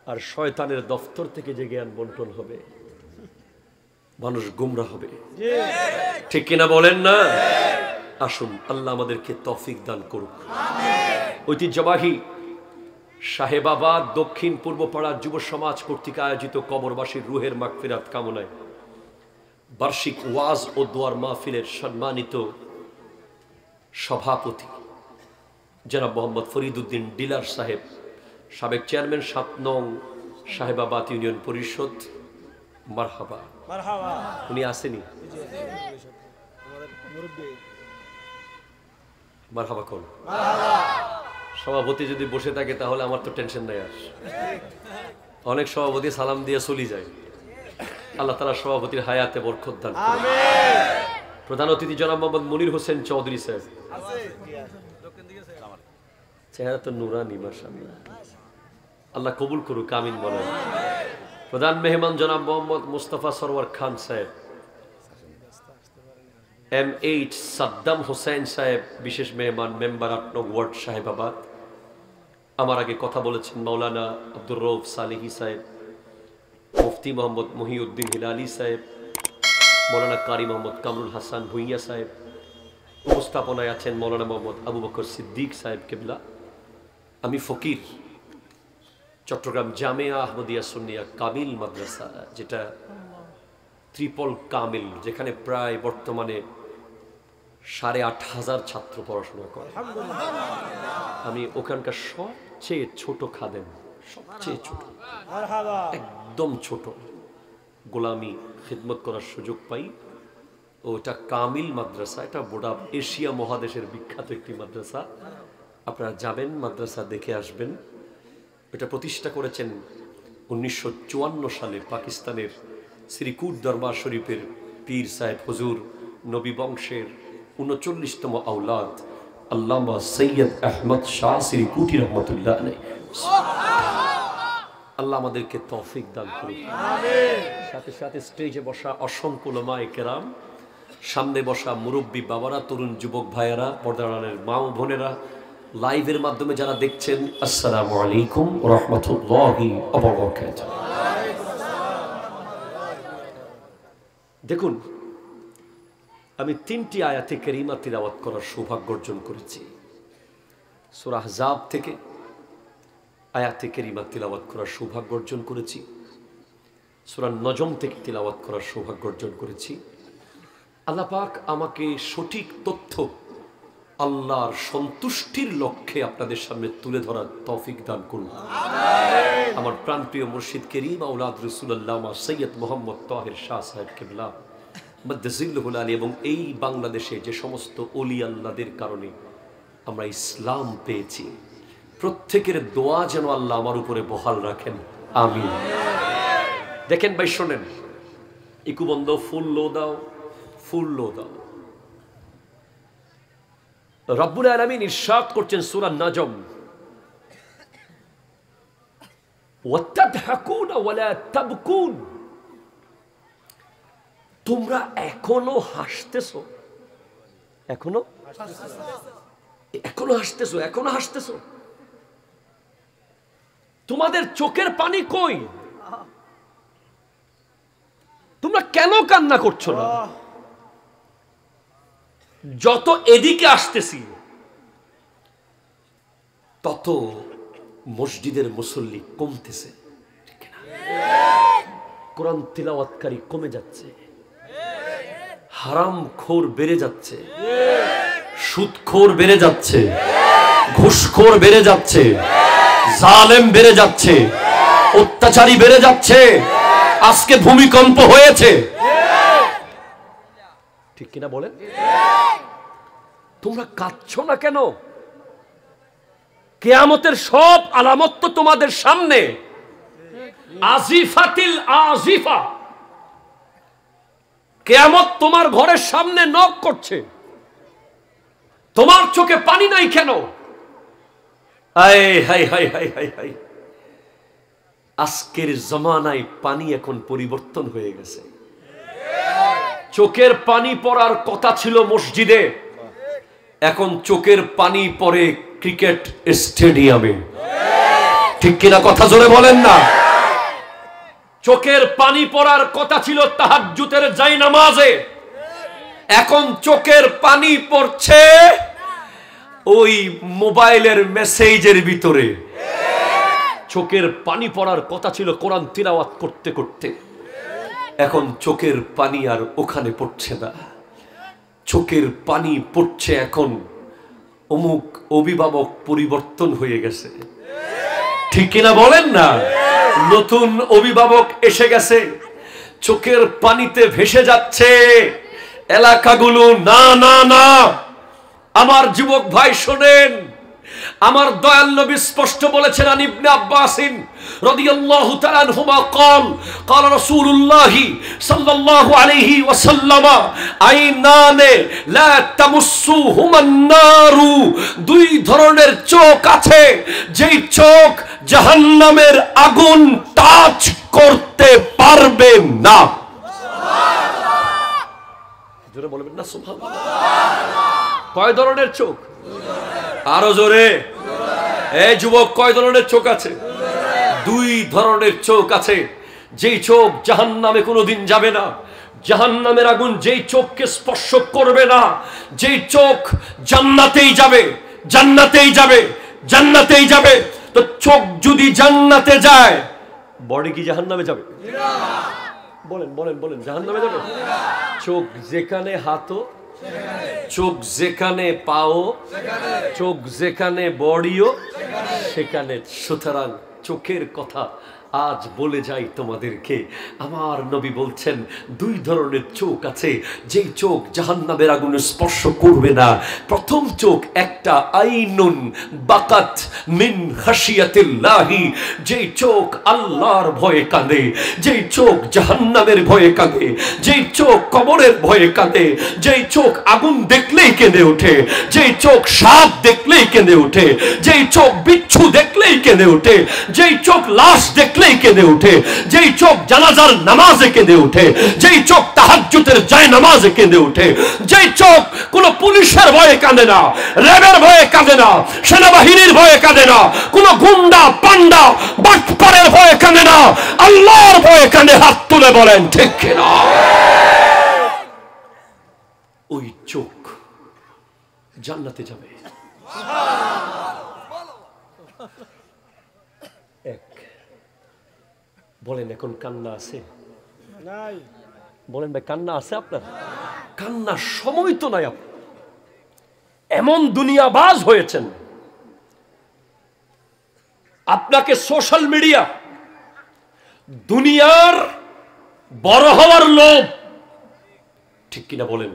A: আর শয়তানের দপ্তর থেকে যে জ্ঞান বন্টন হবে মানুষ গুমরা হবে। ঠিক কিনা বলেন না? আসুন আল্লাহ আমাদেরকে তৌফিক দান করুক। ঐতিহ্যবাহী সাহেবাবাদ দক্ষিণ পূর্ব পাড়া যুব সমাজ কর্তৃক আয়োজিত কবরবাসীর রুহের মাগফিরাত কামনায় বার্ষিক ওয়াজ ও দোয়ার মাহফিলের সম্মানিত সভাপতি জনাব মোহাম্মদ ফরিদ উদ্দিন ডিলার সাহেব, সাবেক চেয়ারম্যান ৭ নং সাহেবাবাদ ইউনিয়ন পরিষদ, মারহাবা। উনি আসেনি? মারহাবা কোন সভাপতি যদি বসে থাকে তাহলে আমার তো টেনশন নাই। আর অনেক সভাপতি সালাম দিয়ে চলে যায়। আল্লাহ তাআলা সভাপতির হায়াতে বরকত দান করুন। প্রধান অতিথি জনাব মোহাম্মদ মনির হোসেন চৌধুরী সাহেব, চেহারা তো নুরানি মাশাআল্লাহ, আল্লাহ কবুল করুক, আমিন বলেন। প্রধান মেহমান জনাব মোহাম্মদ মুস্তাফা সরওয়ার খান সাহেব, MH সাদ্দাম হোসেন সাহেব বিশেষ মেহমান, মেম্বার ৮ নং ওয়ার্ড সাহেবাবাদ। আমার আগে কথা বলেছেন মাওলানা আব্দুর রউফ সালেহি সাহেব, মুফতি মোহাম্মদ মহিউদ্দিন হিলালি সাহেব, মৌলানা কারি মোহাম্মদ কামরুল হাসান ভুইয়া সাহেব। উপস্থাপনায় আছেন মৌলানা মোহাম্মদ আবু বকর সিদ্দিক সাহেব কেবলা। আমি ফকির, চট্টগ্রাম জামিয়া আহমদিয়া সুন্নিয়া কামিল মাদ্রাসা, যেটা ট্রিপল কামিল, যেখানে প্রায় বর্তমানে ৮,৫০০ ছাত্র পড়াশোনা করে। আমি ওখানকার সবচেয়ে ছোট খাদেম, সবচেয়ে ছোট, একদম ছোট, গোলামি খিদমত করার সুযোগ পাই। ওটা কামিল মাদ্রাসা, এটা গোটা এশিয়া মহাদেশের বিখ্যাত একটি মাদ্রাসা। আপনারা যাবেন, মাদ্রাসা দেখে আসবেন। এটা প্রতিষ্ঠা করেছেন 1954 সালে পাকিস্তানের শ্রীকুট দরবার শরীফের পীর সাহেব হুজুর, নবী বংশের 39তম আওলাদ আল্লামা সৈয়দ আহমদ শাহ শ্রীকুটি রহমতুল্লাহ আলাইহি। আল্লাহ আমাদেরকে তৌফিক দান করুন। সাথে সাথে স্টেজে বসা অসংখ্য উলামায়ে কেরাম, সামনে বসা মুরব্বী বাবারা, তরুণ যুবক ভাইয়েরা, পর্দার মা ও বোনেরা, লাইভের মাধ্যমে যারা দেখছেন, আসসালামু আলাইকুম ওয়া রাহমাতুল্লাহি ওয়া বারাকাতুহু। দেখুন, আমি 3টি আয়াতে কারিমা তিলাওয়াত করার সৌভাগ্য অর্জন করেছি। সূরা আহজাব থেকে আয়াতে কারিমা তিলাওয়াত করার সৌভাগ্য অর্জন করেছি। সূরা নজম থেকে তিলাওয়াত করার সৌভাগ্য অর্জন করেছি। আল্লাহ পাক আমাকে সঠিক তথ্য আল্লাহর সন্তুষ্টির লক্ষ্যে আপনাদের সামনে তুলে ধরার তৌফিক দান করুন। আমার প্রাণপ্রিয় মুর্শিদ করিম আওলাদ রাসূলুল্লাহ সৈয়দ মোহাম্মদ তাহের শাহ সাহেব কেবলা মাদ্দাজিল্লুহুল আলী এবং এই বাংলাদেশে যে সমস্ত ওলি আল্লাহদের কারণে আমরা ইসলাম পেয়েছি, প্রত্যেকের দোয়া যেন আল্লাহ আমার উপরে বহাল রাখেন, আমিন। দেখেন ভাই, শোনেন, ইকু বন্ধ, ফুল লো দাও, ফুল লো দাও। রব্বুল আলামিন ইরশাদ করছেন সূরা নজম, ওয়াতাদহাকুনা ওয়ালা তাবকুন, তোমরা এখনো হাসতেছো, এখনো হাসতেছো, এখনো হাসতেছো, তোমাদের চোখের পানি কই? তোমরা কেন কান্না করছো না? যত এদিকে আসতেছি তত মসজিদের মুসল্লি কমতেছে, ঠিক না? কোরআন তিলাওয়াতকারী কমে যাচ্ছে, হারামখোর বেড়ে যাচ্ছে, সুদখোর বেড়ে যাচ্ছে, ঘুষখোর বেড়ে যাচ্ছে, জালেম বেড়ে যাচ্ছে, অত্যাচারী বেড়ে যাচ্ছে। আজকে ভূমিকম্প হয়েছে, ঠিক কিনা বলেন? তোমরা কাঁদছো না কেন? কিয়ামতের সব আলামত তো তোমাদের সামনে। আজিফাতিল আজিফা, কিয়ামত তোমার ঘরের সামনে নক করছে। তোমার চোখে পানি নাই কেন? আজকের জমানায় পানি এখন পরিবর্তন হয়ে গেছে। চোখের পানি পড়ার কথা ছিল মসজিদে, এখন চোখের পানি পড়ে ক্রিকেট স্টেডিয়ামে। ঠিক কিনা কথা জোরে বলেন না? চোখের পানি পড়ার কথা ছিল তাহাজ্জুদের জায়নামাজে, এখন চোখের পানি পড়ছে ওই মোবাইলের মেসেজের ভিতরে। চোখের পানি পড়ার কথা ছিল কোরআন তিলাওয়াত করতে করতে, এখন চোখের পানি আর ওখানে পড়ছে না, চোখের পানি পড়ছে এখন অমুক অভিভাবক পরিবর্তন হয়ে গেছে। ঠিক কিনা বলেন না? নতুন অভিভাবক এসে গেছে, চোখের পানিতে ভেসে যাচ্ছে এলাকাগুলো। না না না, আমার যুবক ভাই শোনেন, আমার দয়াল নবী স্পষ্ট বলেছেন, আন ইবনে আব্বাসিন রাদিয়াল্লাহু তাআলা আনহুমা قال قال رسول الله صلى الله عليه وسلم আইনান লা তামুসুহুমা النار, দুই ধরনের চোখ আছে যেই চোখ জাহান্নামের আগুন টাচ করতে পারবে না। সুবহানাল্লাহ, জোরে বলবেন না সুবহানাল্লাহ? কয় ধরনের চোখ? আরো জোরে। এই যুবক, কয় ধরনের চোখ আছে? দুই ধরনের চোখ আছে। যেই চোখ জাহান্নামে কোনোদিন যাবে না, জাহান্নামের আগুন যেই চোখকে স্পর্শ করবে না, যেই চোখ জান্নাতেই যাবে, জান্নাতেই যাবে, জান্নাতেই যাবে। তো চোখ যদি জান্নাতে যায়, বডি কি জাহান্নামে যাবে? বলেন বলেন বলেন, জাহান্নামে যাবে? চোখ যেখানে হাতও, চোখ যেখানে পাও, চোখ যেখানে বডিও সেখানে। সুতরাং চোখের কথা আজ বলে যাই তোমাদেরকে, আমার নবী বলছেন দুই ধরনের চোখ আছে যেই চোখ জাহান্নামের আগুনে স্পর্শ করবে না। প্রথম চোখ একটা, আইনুন বাকাত মিন খাশিয়াতিল্লাহি, যেই চোখ আল্লাহর ভয়ে কাঁদে, যেই চোখ জাহান্নামের ভয়ে কাঁদে, যেই চোখ কবরের ভয়ে কাঁদে, যেই চোখ আগুন দেখলেই কেঁদে ওঠে, যেই চোখ সাপ দেখলেই কেঁদে ওঠে, যেই চোখ বিচ্ছু দেখলেই কেঁদে ওঠে, যেই চোখ লাশ দেখলেই কেঁদে ওঠে, যেই চোখ জানাজার নামাজে কেঁদে ওঠে, যেই চোখ তাহাজ্জুদের জায়নামাজে কেঁদে ওঠে, যেই চোখ কোন পুলিশের ভয়ে কাঁদে না, র্যাবের ভয়ে কাঁদে না, সেনাবাহিনীর ভয়ে কাঁদে না, কোন গুন্ডা পান্ডা বাটপারের ভয়ে কাঁদে না, আল্লাহর ভয়ে কাঁদে। হাত তুলে বলেন ঠিক কিনা? ওই চোখ জান্নাতে যাবে। এক, বলেন এখন কান্না আছে? বলেন ভাই, কান্না আছে আপনার? কান্নার সময় তো নাই। এমন দুনিয়াবাজ হয়েছেন, আপনাকে সোশ্যাল মিডিয়া, দুনিয়ার বড় হওয়ার লোভ, ঠিক কিনা বলেন?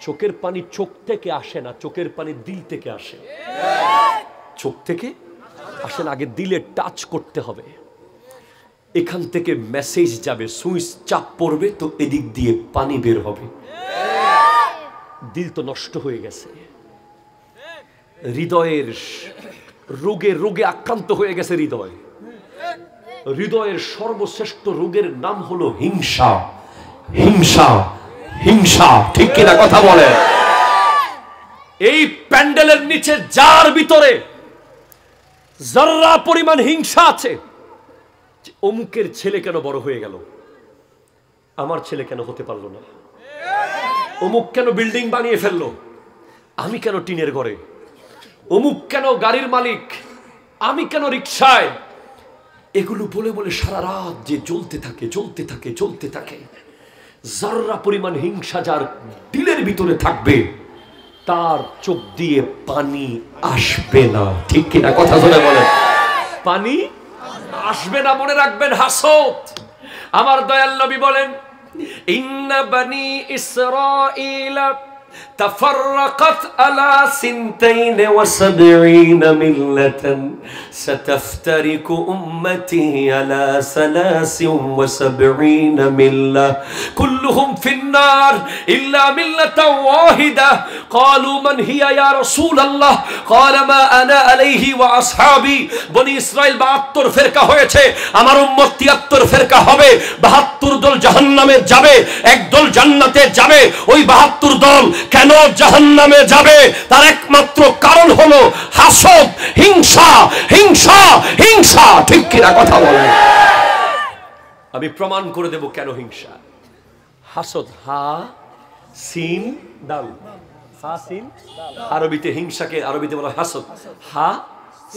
A: চোখের পানি চোখ থেকে আসে না, চোখের পানি দিল থেকে আসে। চোখ থেকে আসে না, আগে দিলে টাচ করতে হবে, এখান থেকে মেসেজ যাবে, সুইচ চাপ পড়বে তো এদিক দিয়ে পানি বের হবে। দিল তো নষ্ট হয়ে গেছে, হৃদয়ের রোগে রোগে আক্রান্ত হয়ে গেছে হৃদয়। হৃদয়ের সর্বশ্রেষ্ঠ রোগের নাম হলো হিংসা। হিংসা, হিংসা, ঠিক কিনা কথা বলে? এই প্যান্ডেলের নিচে যার ভিতরে যারা পরিমাণ হিংসা আছে, অমুকের ছেলে কেন বড় হয়ে গেল, আমার ছেলে কেন হতে পারলো না, অমুক কেন বিল্ডিং বানিয়ে ফেললো, আমি কেন টিনের ঘরে, অমুক কেন গাড়ির মালিক, আমি কেন রিকশায়, এগুলো বলে বলে সারা রাত যে জ্বলতে থাকে জ্বলতে থাকে জ্বলতে থাকে। যারা পরিমাণ হিংসা যার দিলের ভিতরে থাকবে, তার চোখ দিয়ে পানি আসবে না, ঠিক কিনা কথা শুনে বলেন? পানি আসবে না, মনে রাখবেন। হাসদ, আমার দয়াল নবী বলেন, ইন্না বানি ইসরাঈল تفرقت على 72 ملة ستفترق أمتي على 73 ملة كلهم في النار إلا ملة واحدة قالوا من هي يا رسول الله قال ما أنا عليه وأصحابي বনি ইসরাইল 72 ফিরকা হয়েছে আমার উম্মত 73 ফিরকা হবে 72 দল জাহান্নামে যাবে এক দল জান্নাতে যাবে ওই 72 দল কেন জাহান্নামে যাবে তার একমাত্র কারণ হলো হাসদ হিংসা হিংসা হিংসা ঠিক কি না কথা বলেন আমি প্রমাণ করে দেব কেন হিংসা হাসদ হা সিন দাল হা সিন আরবিতে হিংসাকে আরবিতে বলা হাসদ হা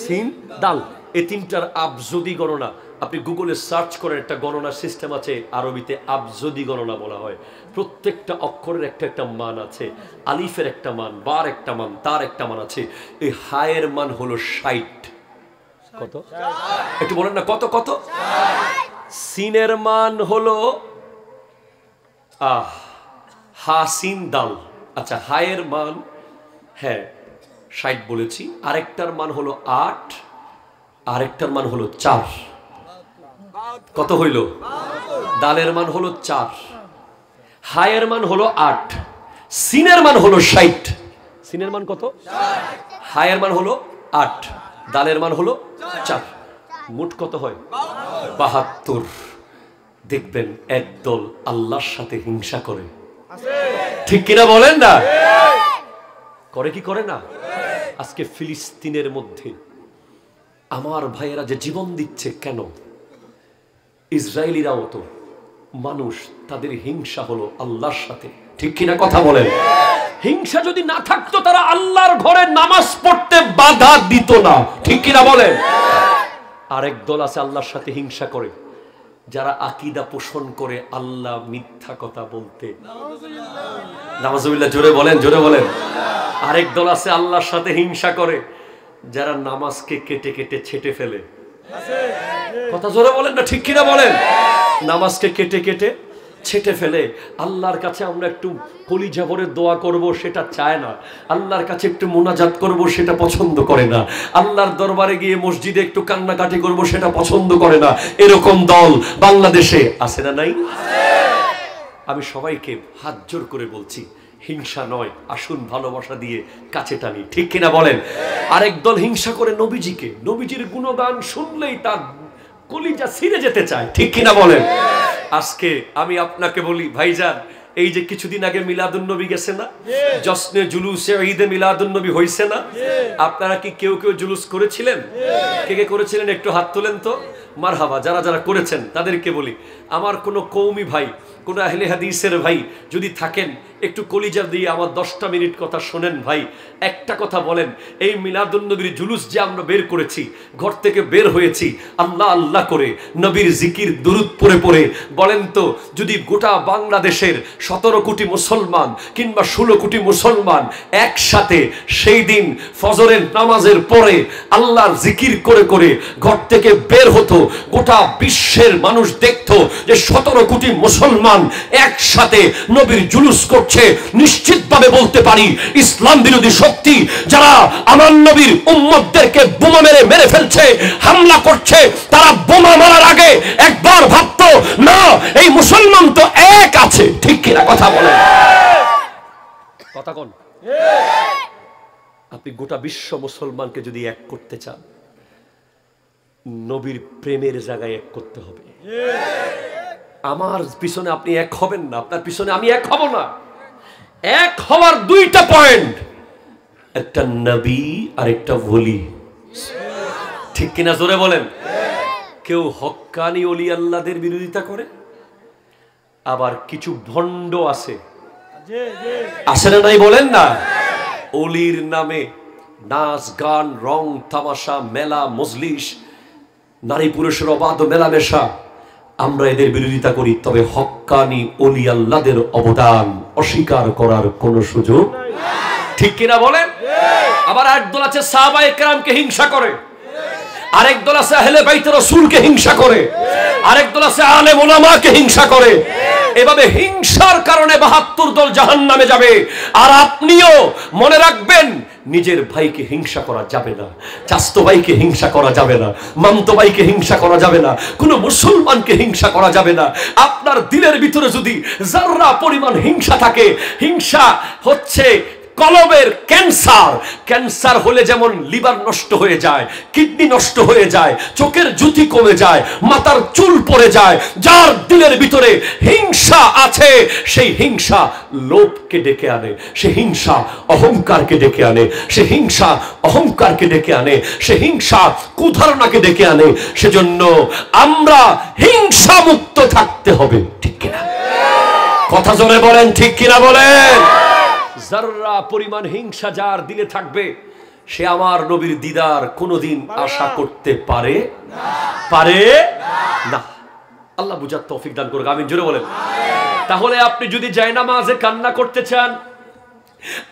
A: সিন দাল এই তিনটার আবজদি গণনা আপনি গুগলে সার্চ করেন একটা গণনা সিস্টেম আছে আরবিতে আবজদি গণনা বলা হয় প্রত্যেকটা অক্ষরের একটা একটা মান আছে আলিফের একটা মান বার একটা মান তার একটা মান আছে এই হায়ের মান হলো 60 কত একটু বলেন না কত কত সিনের মান হলো হা সিন দাল আচ্ছা হায়ের মান হ্যাঁ 60 বলেছি আরেকটার মান হলো 8 আরেকটার মান হলো 4 কত হইল দালের মান হলো 4 হায়ের মান হলো 8 সিনের মান হলো 60 সিনের মান কত 4 হায়ের মান হলো 8 দালের মান হলো 4 মোট কত হয় 72 দেখবেন একদল আল্লাহর সাথে হিংসা করে ঠিক কিনা বলেন না করে কি করে না আজকে ফিলিস্তিনের মধ্যে আমার ভাইয়েরা যে জীবন দিচ্ছে কেন ইসরায়েলিরাও তো মানুষ তাদের হিংসা হলো আল্লাহর সাথে ঠিক কিনা কথা বলেন হিংসা যদি না থাকতো তারা আল্লাহর ঘরে নামাজ পড়তে বাধা দিত না ঠিক কিনা বলেন আরেক দল আছে আল্লাহর সাথে হিংসা করে যারা আকীদা পোষণ করে আল্লাহ মিথ্যা কথা বলতে নাউজুবিল্লাহ জোরে বলেন আরেক দল আছে আল্লাহর সাথে হিংসা করে যারা নামাজকে কেটে কেটে ছেটে ফেলে কথা জোরে বলেন না ঠিক কিনা বলেন নামাজকে কেটে কেটে ছেটে ফেলে আল্লাহর কাছে আমরা একটু কলিজা ভরে দোয়া করব সেটা চায় না আল্লাহর কাছে একটু মুনাজাত করব সেটা পছন্দ করে না আল্লাহর দরবারে গিয়ে মসজিদে একটু কান্নাকাটি করব সেটা পছন্দ করে না এরকম দল বাংলাদেশে আছে না নাই আমি সবাইকে হাত জোর করে বলছি হিংসা নয় আসুন ভালোবাসা দিয়ে কাছে টানি ঠিক কিনা বলেন আরেক দল হিংসা করে নবীজিকে নবীজির গুণগান শুনলেই তার কলিজা ছিঁড়ে যেতে চায় ঠিক কিনা বলেন আজকে আমি আপনাকে বলি ভাইজান এই যে কিছুদিন আগে মিলাদুন নবী গেছে না জশ্নে জুলুসে ঈদে মিলাদুন নবী হইছে না আপনারা কি কেউ কেউ জুলুস করেছিলেন কে কে করেছিলেন একটু হাত তোলেন তো মারহাবা যারা যারা করেছেন তাদেরকে বলি আমার কোনো কওমি ভাই কোন আহলে হাদিসের ভাই যদি থাকেন একটু কলিজা দিয়ে আমার 10টা মিনিট কথা শোনেন ভাই একটা কথা বলেন এই মিলাদুন নবীর জুলুস যে আমরা বের করেছি ঘর থেকে বের হয়েছি আল্লাহ আল্লাহ করে নবীর জিকির দুরূদ পড়ে পড়ে বলেন তো যদি গোটা বাংলাদেশের 17 কোটি মুসলমান কিংবা 16 কোটি মুসলমান একসাথে সেই দিন ফজরের নামাজের পরে আল্লাহর জিকির করে করে ঘর থেকে বের হতো গোটা বিশ্বের মানুষ দেখতো যে 17 কোটি মুসলমান একসাথে নবীর জুলুস করছে নিশ্চিতভাবে বলতে পারি ইসলাম বিরোধী শক্তি যারা আমার নবীর উম্মতদেরকে বোমা মেরে ফেলছে হামলা করছে তারা বোমা মারার আগে একবার ভাবতো না এই মুসলমান তো এক আছে ঠিক কিনা কথা বলেন কথা কোন আপনি গোটা বিশ্ব মুসলমানকে যদি এক করতে চান নবীর প্রেমের জায়গায় এক করতে হবে আমার পিছনে আপনি এক হবেন না আপনার পিছনে আমি এক হব না এক হওয়ার দুইটা পয়েন্ট একটা নবী আর একটা ওলি ঠিক কিনা জোরে বলেন কেউ হক্কানি ওলি আল্লাহদের বিরোধিতা করে আবার কিছু ভণ্ড আছে আছে না নাই বলেন না ওলির নামে নাচ গান রং তামাশা মেলা মজলিস নারী পুরুষের অবাধ মেলামেশা আমরা এদের বিরোধিতা করি তবে হক্কানি ওলি আল্লাহদের অবদান অস্বীকার করার কোনো সুযোগ ঠিক কিনা বলেন আবার একদল আছে সাহাবায়ে কেরামকে হিংসা করে আরেক দল আছে আহলে বাইত রাসূলকে হিংসা করে, আরেক দল আছে আলেম ওলামাকে হিংসা করে। এভাবে হিংসার কারণে ৭২ দল জাহান্নামে যাবে। আর আপনিও মনে রাখবেন, নিজের ভাইকে হিংসা করা যাবে না, চাচতো ভাইকে হিংসা করা যাবে না, মামতো ভাইকে হিংসা করা যাবে না, কোনো মুসলমানকে হিংসা করা যাবে না। আপনার দিলের ভিতরে যদি যারা পরিমাণ হিংসা থাকে, হিংসা হচ্ছে কলবের ক্যান্সার। ক্যান্সার হলে যেমন লিভার নষ্ট হয়ে যায়, কিডনি নষ্ট হয়ে যায়, চোখের জ্যোতি কমে যায়, মাথার চুল পড়ে যায়। যার দিলের ভিতরে হিংসা আছে, সেই হিংসা লোভকে ডেকে আনে, সে হিংসা অহংকারকে ডেকে আনে, সে হিংসা অহংকারকে ডেকে আনে, সে হিংসা কুধারণাকে ডেকে আনে। সেজন্য আমরা হিংসা মুক্ত থাকতে হবে, ঠিক কিনা? কথা জোরে বলেন, ঠিক কিনা বলেন? যারা পরিমাণ হিংসা যার দিলে থাকবে, সে আমার নবীর দিদার কোনোদিন আশা করতে পারে না। আল্লাহ বুঝার তৌফিক দান করুক, আমিন জোরে বলেন। তাহলে আপনি যদি জায়নামাজে কান্না করতে চান,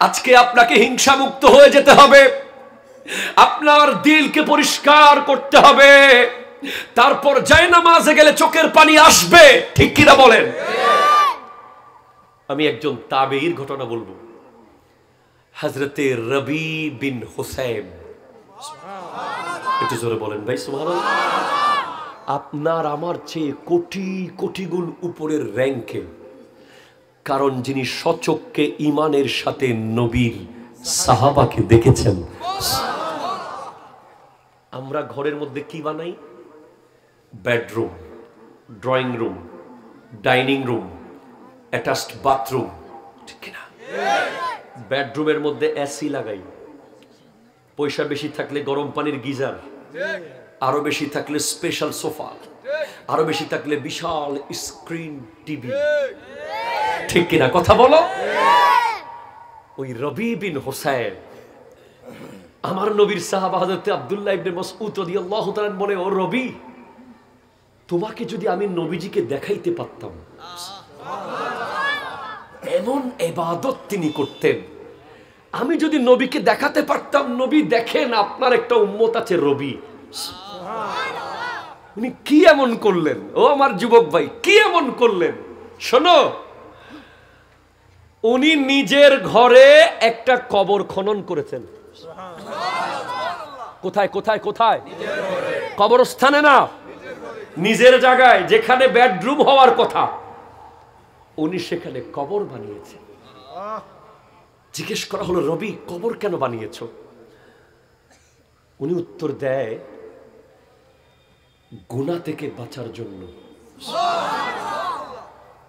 A: আজকে আপনাকে হিংসা মুক্ত হয়ে যেতে হবে, আপনার দিলকে পরিষ্কার করতে হবে। তারপর জায়নামাজে গেলে চোখের পানি আসবে, ঠিক কিনা বলেন? আমি একজন তাবেঈর ঘটনা বলবো। হযরতে রবি বিন হুসাইন, একটু জোরে বলেন ভাই সুবহানাল্লাহ। আপনার আমার চেয়ে কোটি কোটি গুণ উপরের র‍্যাঙ্কে, কারণ যিনি স্বচক্ষে ঈমানের সাথে নবীর সাহাবাকে দেখেছেন। আমরা ঘরের মধ্যে কি বানাই? Bedroom, drawing room, dining room, attached bathroom, ঠিক কিনা? বেডরুমের মধ্যে এসি লাগাই, পয়সা বেশি থাকলে গরম পানির গিজার, আরো বেশি থাকলে স্পেশাল সোফা, আরো বেশি থাকলে বিশাল স্ক্রিন টিভি, ঠিক কিনা? কথা বলো। ওই রবি বিন হুসাইন, আমার নবীর সাহাবা হযরত আব্দুল্লাহ ইবনে মাসউদ রাদিয়াল্লাহু তাআলা বলে, ও রবি, তোমাকে যদি আমি নবীজিকে দেখাইতে পারতাম। এমন ইবাদত তিনি করতেন, আমি যদি নবীকে দেখাতে পারতাম, নবী দেখেন আপনার একটা উম্মত আছে রবি, উনি কি এমন করলেন? ও আমার যুবক ভাই, কি এমন করলেন? শোনো, উনি নিজের ঘরে একটা কবর খনন করেছেন। কোথায় কোথায় কোথায়? কবরস্থানে না, নিজের জায়গায়, যেখানে বেডরুম হওয়ার কথা, উনি সেখানে কবর বানিয়েছেন। জিজ্ঞেস করা হলো, রবি, কবর কেন বানিয়েছ? উনি উত্তর দেয়, গুনাহ থেকে বাঁচার জন্য।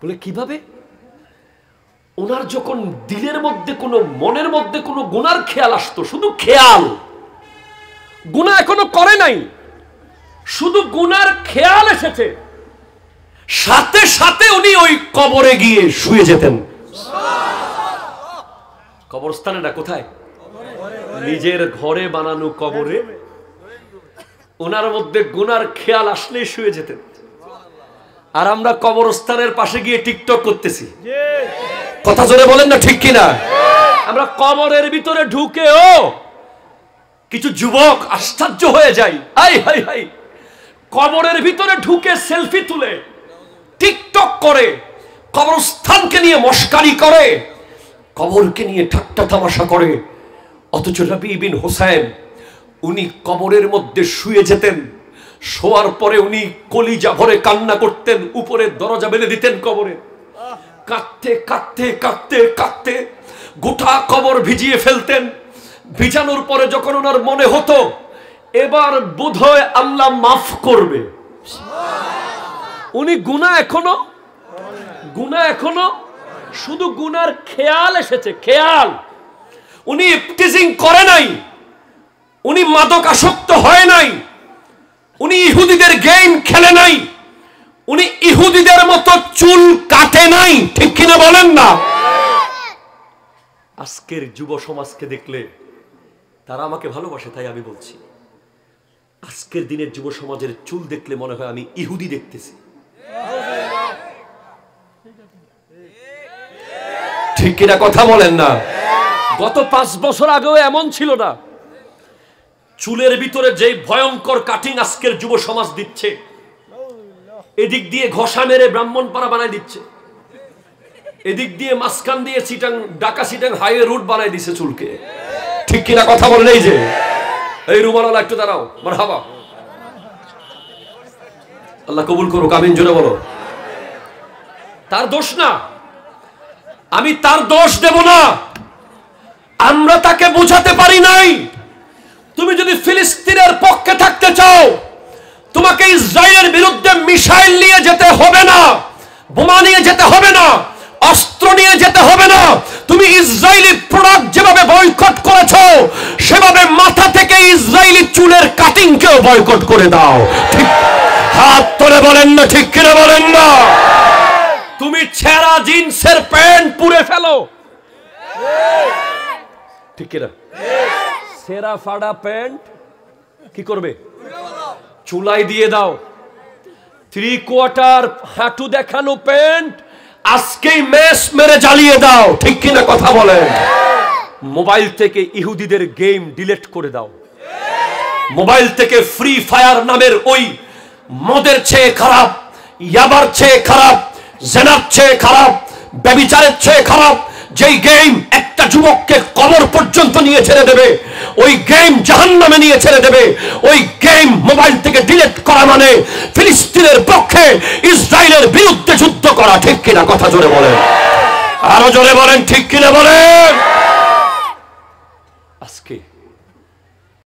A: বলে কিভাবে? ওনার যখন দিলের মধ্যে কোনো, মনের মধ্যে কোনো গুনার খেয়াল আসতো, শুধু খেয়াল, গুনাহ এখনো করে নাই, শুধু গুনার খেয়াল এসেছে, সাথে সাথে উনি ওই কবরে গিয়ে শুয়ে যেতেন। কবরস্থানে না, কোথায়? নিজের ঘরে বানানো কবরে ওনার মধ্যে গুনার খেয়াল আসলে শুয়ে যেতেন। আর আমরা কবরস্থানের পাশে গিয়ে টিকটক করতেছি। কথা জোরে বলেন না, ঠিক কিনা? আমরা কবরের ভিতরে ঢুকেও কিছু যুবক আশ্চর্য হয়ে যায়, হাই হাই হাই, কবরের ভিতরে ঢুকে সেলফি তুলে টিকটক করে, কবরস্থানকে নিয়ে মশকারি করে, কবরকে নিয়ে ঠাট্টা তামাশা করে। অথচ রবি বিন হুসাইন, উনি কবরের মধ্যে শুয়ে যেতেন, শোয়ার পরে উনি কলিজা ভরে কান্না করতেন, উপরে দরজা বেঁধে দিতেন কবরে, কাঁদতে কাঁদতে কাঁদতে কাঁদতে গোটা কবর ভিজিয়ে ফেলতেন। ভিজানোর পরে যখন ওনার মনে হতো এবার বোধহয় আল্লাহ মাফ করবে, উনি গুনাহ এখনো শুধু গুনার খেয়াল এসেছে, খেয়াল। উনি ইফতিজিং করে নাই, উনি মাদক আসক্ত হয় নাই, উনি ইহুদিদের গেম খেলে নাই, উনি ইহুদিদের মতো চুল কাটে নাই, ঠিক কিনা বলেন না? আজকের যুব সমাজকে দেখলে তারা আমাকে ভালোবাসে, তাই আমি বলছি, আজকের দিনের যুব সমাজের চুল দেখলে মনে হয় আমি ইহুদি দেখতেছি। ঠিক কিনা কথা বলেন না? গত 5 বছর আগেও এমন ছিল না। চুলের ভিতরে যে ভয়ঙ্কর কাটিং আজকের যুব সমাজ দিচ্ছে, এদিক দিয়ে ঘষা মেরে ব্রাহ্মণপাড়া বানাই দিচ্ছে, এদিক দিয়ে মাঝখান দিয়ে চিটাং ঢাকা চিটাং হাইওয়ে রুট বানাই দিচ্ছে চুলকে। ঠিক কিনা কথা বলেন? এই যে এই রুমালালা একটু দাঁড়াও, মারহাবা, আল্লাহ কবুল করুক, আমিন জোরে বলো। তার দোষ না, আমি তার দোষ দেব না, আমরা তাকে বোঝাতে পারি নাই। তুমি যদি ফিলিস্তিনের পক্ষে থাকতে চাও, তোমাকে ইসরায়েলের বিরুদ্ধে মিসাইল নিয়ে যেতে হবে না, বোমা নিয়ে যেতে হবে না, অস্ত্র নিয়ে যেতে হবে না। তুমি ইসরায়েলি প্রোডাক্ট যেভাবে বয়কট করেছো, সেভাবে মাথা থেকে ইসরায়েলি চুলের কাটিংকেও বয়কট করে দাও। ঠিক হাত তুলে বলেন না, ঠিক কিনা বলেন না? তুমি ছেঁড়া জিন্সের প্যান্ট পুড়ে ফেলো, ঠিক কিনা? ছেঁড়া ফাড়া প্যান্ট কি করবে? চুলাই দিয়ে দাও। 3/4 হাঁটু দেখানো প্যান্ট আজকেই মেস মেরে জ্বালিয়ে দাও, ঠিক কিনা কথা বলেন? মোবাইল থেকে ইহুদিদের গেম ডিলিট করে দাও। মোবাইল থেকে ফ্রি ফায়ার নামের ওই মদের চেয়ে খারাপ, ইয়াবার চেয়ে খারাপ, জেনার চেয়ে খারাপ, ব্যভিচারের চেয়ে খারাপ যেই গেম একটা যুবককে কবর পর্যন্ত নিয়ে ছেড়ে দেবে, ওই গেম জাহান্নামে নিয়ে ছেড়ে দেবে। ওই গেম মোবাইল থেকে ডিলিট করা মানে ফিলিস্তিনের পক্ষে ইসরায়েলের বিরুদ্ধে যুদ্ধ করা, ঠিক কিনা কথা জোরে বলেন, আরো জোরে বলেন, ঠিক কিনা বলেন? আজকে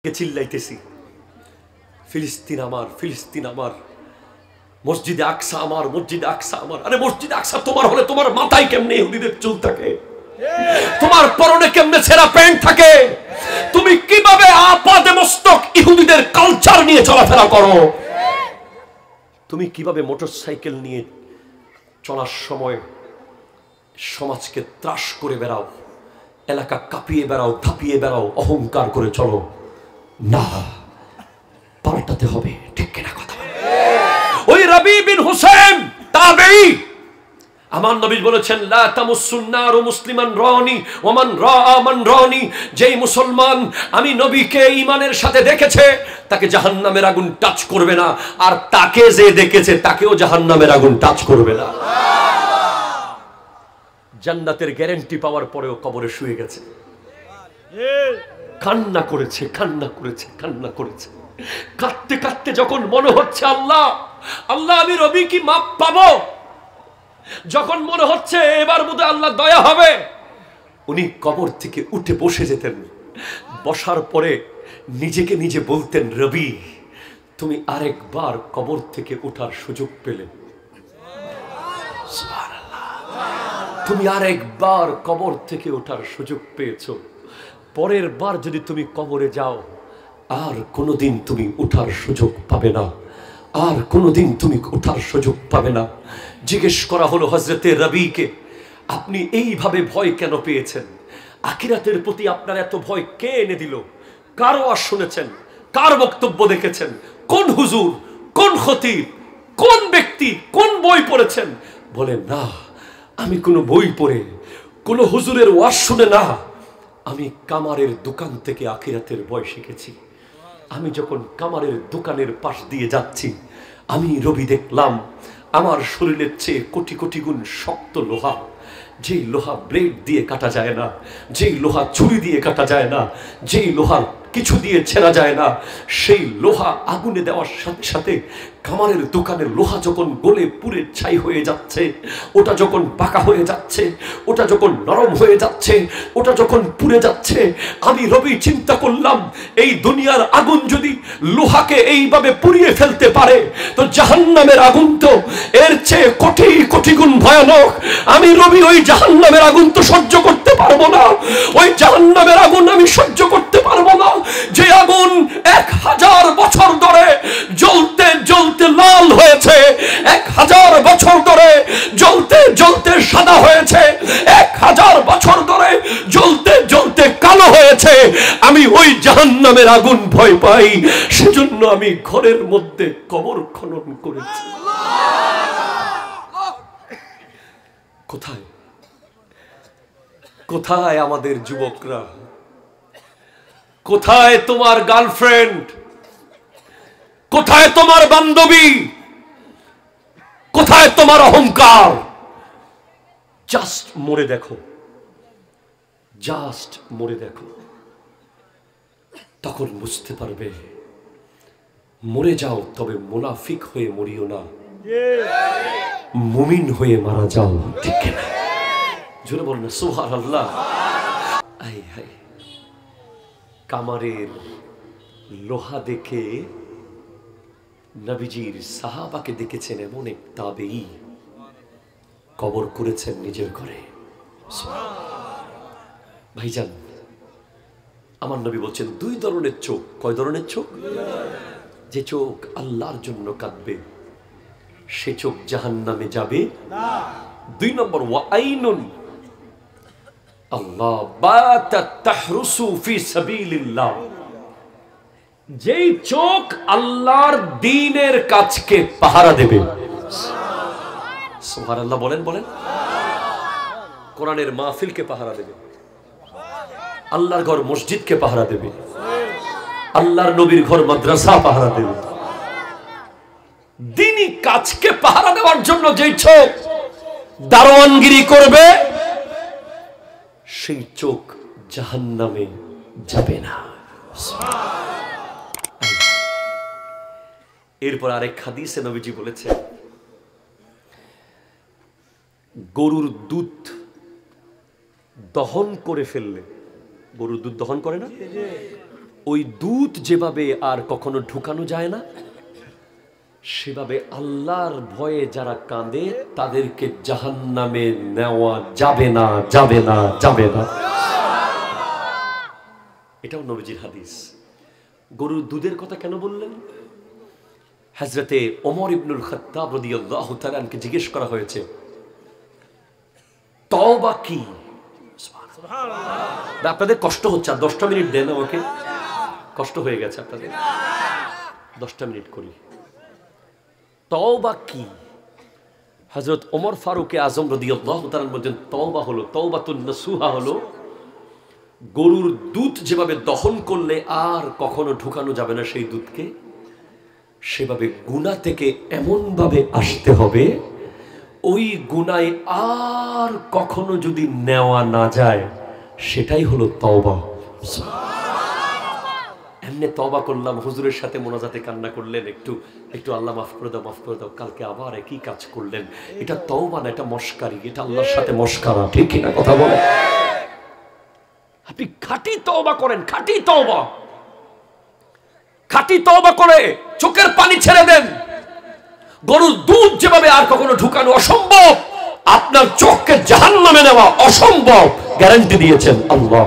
A: চিল্লাইতেছি ফিলিস্তিন আমার, ফিলিস্তিন আমার, মসজিদে আকসা আমার, মসজিদে আকসা আমার। আরে মসজিদে আকসা তোমার হলে তোমার মাথায় কেমনে ইহুদিদের চুল থাকে? তোমার পরনে কেমনে ছেঁড়া প্যান্ট থাকে? তুমি কিভাবে আপাদে মস্তক ইহুদিদের কালচার নিয়ে চলাফেরা করো? তুমি কিভাবে মোটরসাইকেল নিয়ে চলার সময় সমাজকে ত্রাস করে বেড়াও, এলাকা কাঁপিয়ে বেড়াও, ধাপিয়ে বেড়াও, অহংকার করে চলো? না, পাল্টাতে হবে, ঠিক কিনা কথা? ওই রবি বিন হুসাইন তাবেঈ, আমার নবী বলেছেন, লা তামুসুন নারু মুসলিমান রানি ওয়া মান রাআ মান রানি, যেই মুসলমান আমি নবীকে ঈমানের সাথে দেখেছে তাকে জাহান্নামের আগুন টাচ করবে না, আর তাকে যে দেখেছে তাকেও জাহান্নামের আগুন টাচ করবে না। জান্নাতের গ্যারান্টি পাওয়ার পরেও কবরে শুয়ে গেছে, কান্না করেছে, কান্না করেছে, কান্না করেছে, কাঁদতে কাঁদতে যখন মনে হচ্ছে আল্লাহ, আল্লাহ আমি রবি কি মাপ পাবো, যখন মনে হচ্ছে এবার বোধহয় আল্লাহ দয়া হবে, উনি কবর থেকে উঠে বসে যেতেন। বসার পরে নিজেকে নিজে বলতেন, রবি তুমি আরেকবার কবর থেকে ওঠার সুযোগ পেলে, তুমি আরেকবার কবর থেকে ওঠার সুযোগ পেয়েছো, পরের বার যদি তুমি কবরে যাও আর কোনোদিন তুমি ওঠার সুযোগ পাবে না, আর কোনোদিন তুমি ওঠার সুযোগ পাবে না। জিজ্ঞেস করা হলো হযরতে রবিকে, আপনি এইভাবে ভয় কেন পেয়েছেন? আখিরাতের প্রতি আপনার এত ভয় কে এনে দিল? কার ওয়াজ শুনেছেন? কার বক্তব্য দেখেছেন? কোন হুজুর, কোন খতিব, কোন ব্যক্তি, কোন বই পড়েছেন? বলে না, আমি কোনো বই পড়ে, কোনো হুজুরের ওয়াজ শুনে না, আমি কামারের দোকান থেকে আখিরাতের ভয় শিখেছি। আমি যখন কামারের দোকানের পাশ দিয়ে যাচ্ছি, আমি রবি দেখলাম আমার শরীরের চেয়ে কোটি কোটি গুণ শক্ত লোহা, যেই লোহা ব্লেড দিয়ে কাটা যায় না, যেই লোহা ছুরি দিয়ে কাটা যায় না, যেই লোহার কিছু দিয়ে ছেঁড়া যায় না, সেই লোহা আগুনে দেওয়ার সাথে সাথে কামারের দোকানের লোহা যখন গলে পুড়ে ছাই হয়ে যাচ্ছে, ওটা যখন বাঁকা হয়ে যাচ্ছে, ওটা যখন নরম হয়ে যাচ্ছে, ওটা যখন পুড়ে যাচ্ছে, আমি রবি চিন্তা করলাম এই দুনিয়ার আগুন যদি লোহাকে এইভাবে পুড়িয়ে ফেলতে পারে, তো জাহান্নামের আগুন তো এর চেয়ে কোটি কোটি গুণ ভয়ানক। আমি রবি ওই জাহান্নামের আগুন তো সহ্য করতে পারবো না, ওই জাহান্নামের আগুন আমি সহ্য করতে পারবো না, যে আগুন 1000 বছর ধরে জ্বলতে জ্বলতে লাল হয়েছে, 1000 বছর ধরে জ্বলতে জ্বলতে সাদা হয়েছে, 1000 বছর ধরে জ্বলতে জ্বলতে কালো হয়েছে। আমি ওই জাহান্নামের আগুন ভয় পাই, সেজন্য আমি ঘরের মধ্যে কবর খনন করেছি। কোথায় কোথায় আমাদের যুবকরা, কোথায় তোমার গার্লফ্রেন্ড, কোথায় তোমার বান্ধবী, কোথায় তোমার অহংকার? জাস্ট মরে দেখো, জাস্ট মরে দেখো, তখন বুঝতে পারবে। মরে যাও, তবে মুনাফিক হয়ে মরিও না, মুমিন হয়ে মারা যাও, ঠিক না? জোরে বল না সুবহানাল্লাহ। আই হাই, কামারের লোহা দেখে নবীজির সাহাবাকে দেখেছেন এমন এক তাবেঈ কবর করেছেন নিজের ঘরে। ভাইজান, আমার নবী বলছেন দুই ধরনের চোখ। কয় ধরনের চোখ? যে চোখ আল্লাহর জন্য কাঁদবে সে চোখ জাহান্নামে যাবে না। দুই নম্বর, ওয়া আইনুন আল্লাহ বাতাত তাহরুসু ফি সাবিলিল্লাহ, যেই চোখ আল্লাহর দ্বীনের কাজকে পাহারা দেবে। সুবহানাল্লাহ বলেন, বলেন। কোরআনের মাহফিলকে পাহারা দেবে, আল্লাহর ঘর মসজিদকে পাহারা দেবে, আল্লাহর নবীর ঘর মাদ্রাসা পাহারা দেবে। দ্বীনি কাজকে পাহারা দেওয়ার জন্য যেই চোখ দারোয়ানগিরি করবে সেই চোখ জাহান্নামে যাবে না। এরপর আরেক হাদিসে নবীজি বলেছে, গরুর দুধ দহন করে ফেললে, গরুর দুধ দহন করে না, ওই দুধ যেভাবে আর কখনো ঢুকানো যায় না, সেভাবে আল্লাহর ভয়ে যারা কাঁদে তাদেরকে জাহান্নামে নেওয়া যাবে না, যাবে না, যাবে না। এটাও নবীজির হাদিস। গরুর দুধের কথা কেন বললেন? হযরতে ওমর ইবনুল খাত্তাব রাদিয়াল্লাহু তাআলা আনকে জিজ্ঞেস করা হয়েছে, তওবা কি? সুবহানাল্লাহ। আপনাদের কষ্ট হচ্ছে, আর 10টা মিনিট দেন আমাকে, কষ্ট হয়ে গেছে আপনাদের, 10টা মিনিট করি। তওবা কি? হযরত ওমর ফারুক আজম রাদিয়াল্লাহু তাআলা বলেন, তওবা হলো, তওবাতুন নাসুহা হলো গরুর দুধ যেভাবে দহন করলে আর কখনো ঢুকানো যাবে না সেই দুধকে, সেভাবে গুনাহ থেকে এমন ভাবে আসতে হবে ওই গুনায় আর কখনো যদি নেওয়া না যায়, সেটাই হলো তওবা। এমনি তওবা করলাম, হুজুরের সাথে মোনাজাতে কান্না করলেন, একটু একটু আল্লাহ মাফ করে দাও, মাফ করে দাও, কালকে আবার একই কাজ করলেন, এটা তওবা না, এটা মশকারি, এটা আল্লাহর সাথে মশকারা, ঠিক কিনা কথা বলে? আপনি খাঁটি তওবা করেন, খাঁটি তওবা, খাঁটি তওবা করে চোখের পানি ছেড়ে দেন। গরুর দুধ যেভাবে আর কখনো ঢুকানো অসম্ভব, আপনার চোখকে জাহান্নামে নেওয়া অসম্ভব, গ্যারান্টি দিয়েছেন আল্লাহ।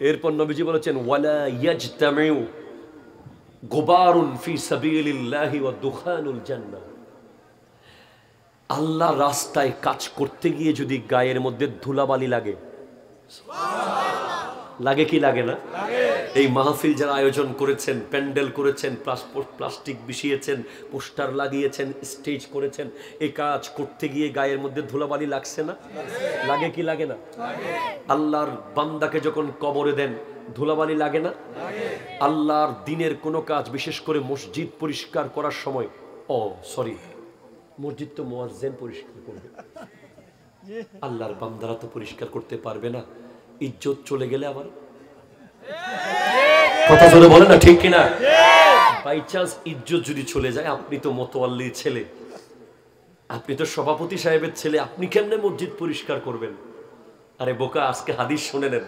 A: এরপর নবীজি বলেছেন, ওয়ালা ইয়াজতামিউ গুবারুন ফি সাবিলিল্লাহি ওয়া দুখানুল জান্নাহ, আল্লাহ রাস্তায় কাজ করতে গিয়ে যদি গায়ের মধ্যে ধুলাবালি লাগে, লাগে কি লাগে না? এই মাহফিল যারা আয়োজন করেছেন, প্যান্ডেল করেছেন, প্লাস্টিক বিছিয়েছেন, পোস্টার লাগিয়েছেন, স্টেজ করেছেন, এই কাজ করতে গিয়ে গায়ের মধ্যে ধুলাবালি লাগছে না? লাগে কি লাগে না? আল্লাহর বান্দাকে যখন কবরে দেন ধুলাবালি লাগে না? আল্লাহর দিনের কোনো কাজ, বিশেষ করে মসজিদ পরিষ্কার করার সময়, মসজিদ তো মুয়াজ্জিন পরিষ্কার করবে, আল্লাহর বান্দারা তো পরিষ্কার করতে পারবে না, ইজ্জত চলে গেলে আবার কথা বলে বলেন না, ঠিক কিনা? বাই চান্স ইজ্জত যদি চলে যায়, আপনি তো মোতওয়াল্লির ছেলে, আপনি তো সভাপতি সাহেবের ছেলে, আপনি কেমনে মসজিদ পরিষ্কার করবেন? আরে বোকা, আজকে হাদিস শুনে নেন,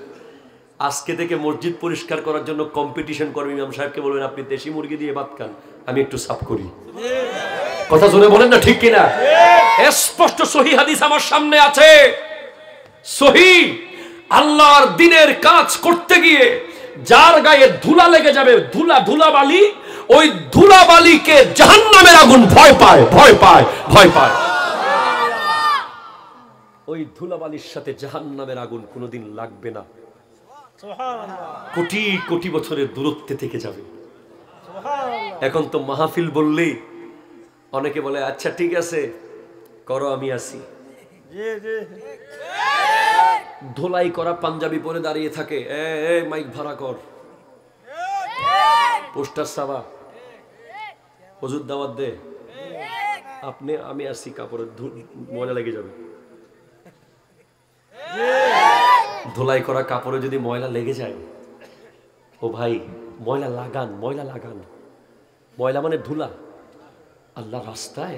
A: আজকে থেকে মসজিদ পরিষ্কার করার জন্য কম্পিটিশন করবেন, ইমাম সাহেবকে বলবেন আপনি দেশি মুরগি দিয়ে ভাত খান, আমি একটু সাফ করি, কথা শুনে বলেন না, ঠিক কিনা? স্পষ্ট সহিহ হাদিস আমার সামনে আছে, সহিহ। আল্লাহর দ্বীনের কাজ করতে গিয়ে যার গায়ে ধুলা লেগে যাবে, ধুলাবালি, ওই ধুলাবালিকে জাহান্নামের আগুন ভয় পায়, ভয় পায়, ভয় পায়। ওই ধুলাবালির সাথে জাহান্নামের আগুন কোনোদিন লাগবে না, কোটি কোটি বছরের দূরত্বে থেকে যাবে। এখন তো মাহফিল বললেই অনেকে বলে, আচ্ছা ঠিক আছে করো, আমি আসি। ধোলাই করা পাঞ্জাবি পরে দাঁড়িয়ে থাকে, এ মাইক ভাড়া কর, পোস্টার সাবা, হুজুর দাওয়াত দে, আপনি আমি আসছি, কাপড়ে ময়লা লেগে যাবে। ধোলাই করা কাপড়ে যদি ময়লা লেগে যায়, ও ভাই ময়লা লাগান, ময়লা লাগান। ময়লা মানে ধুলা, আল্লাহ রাস্তায়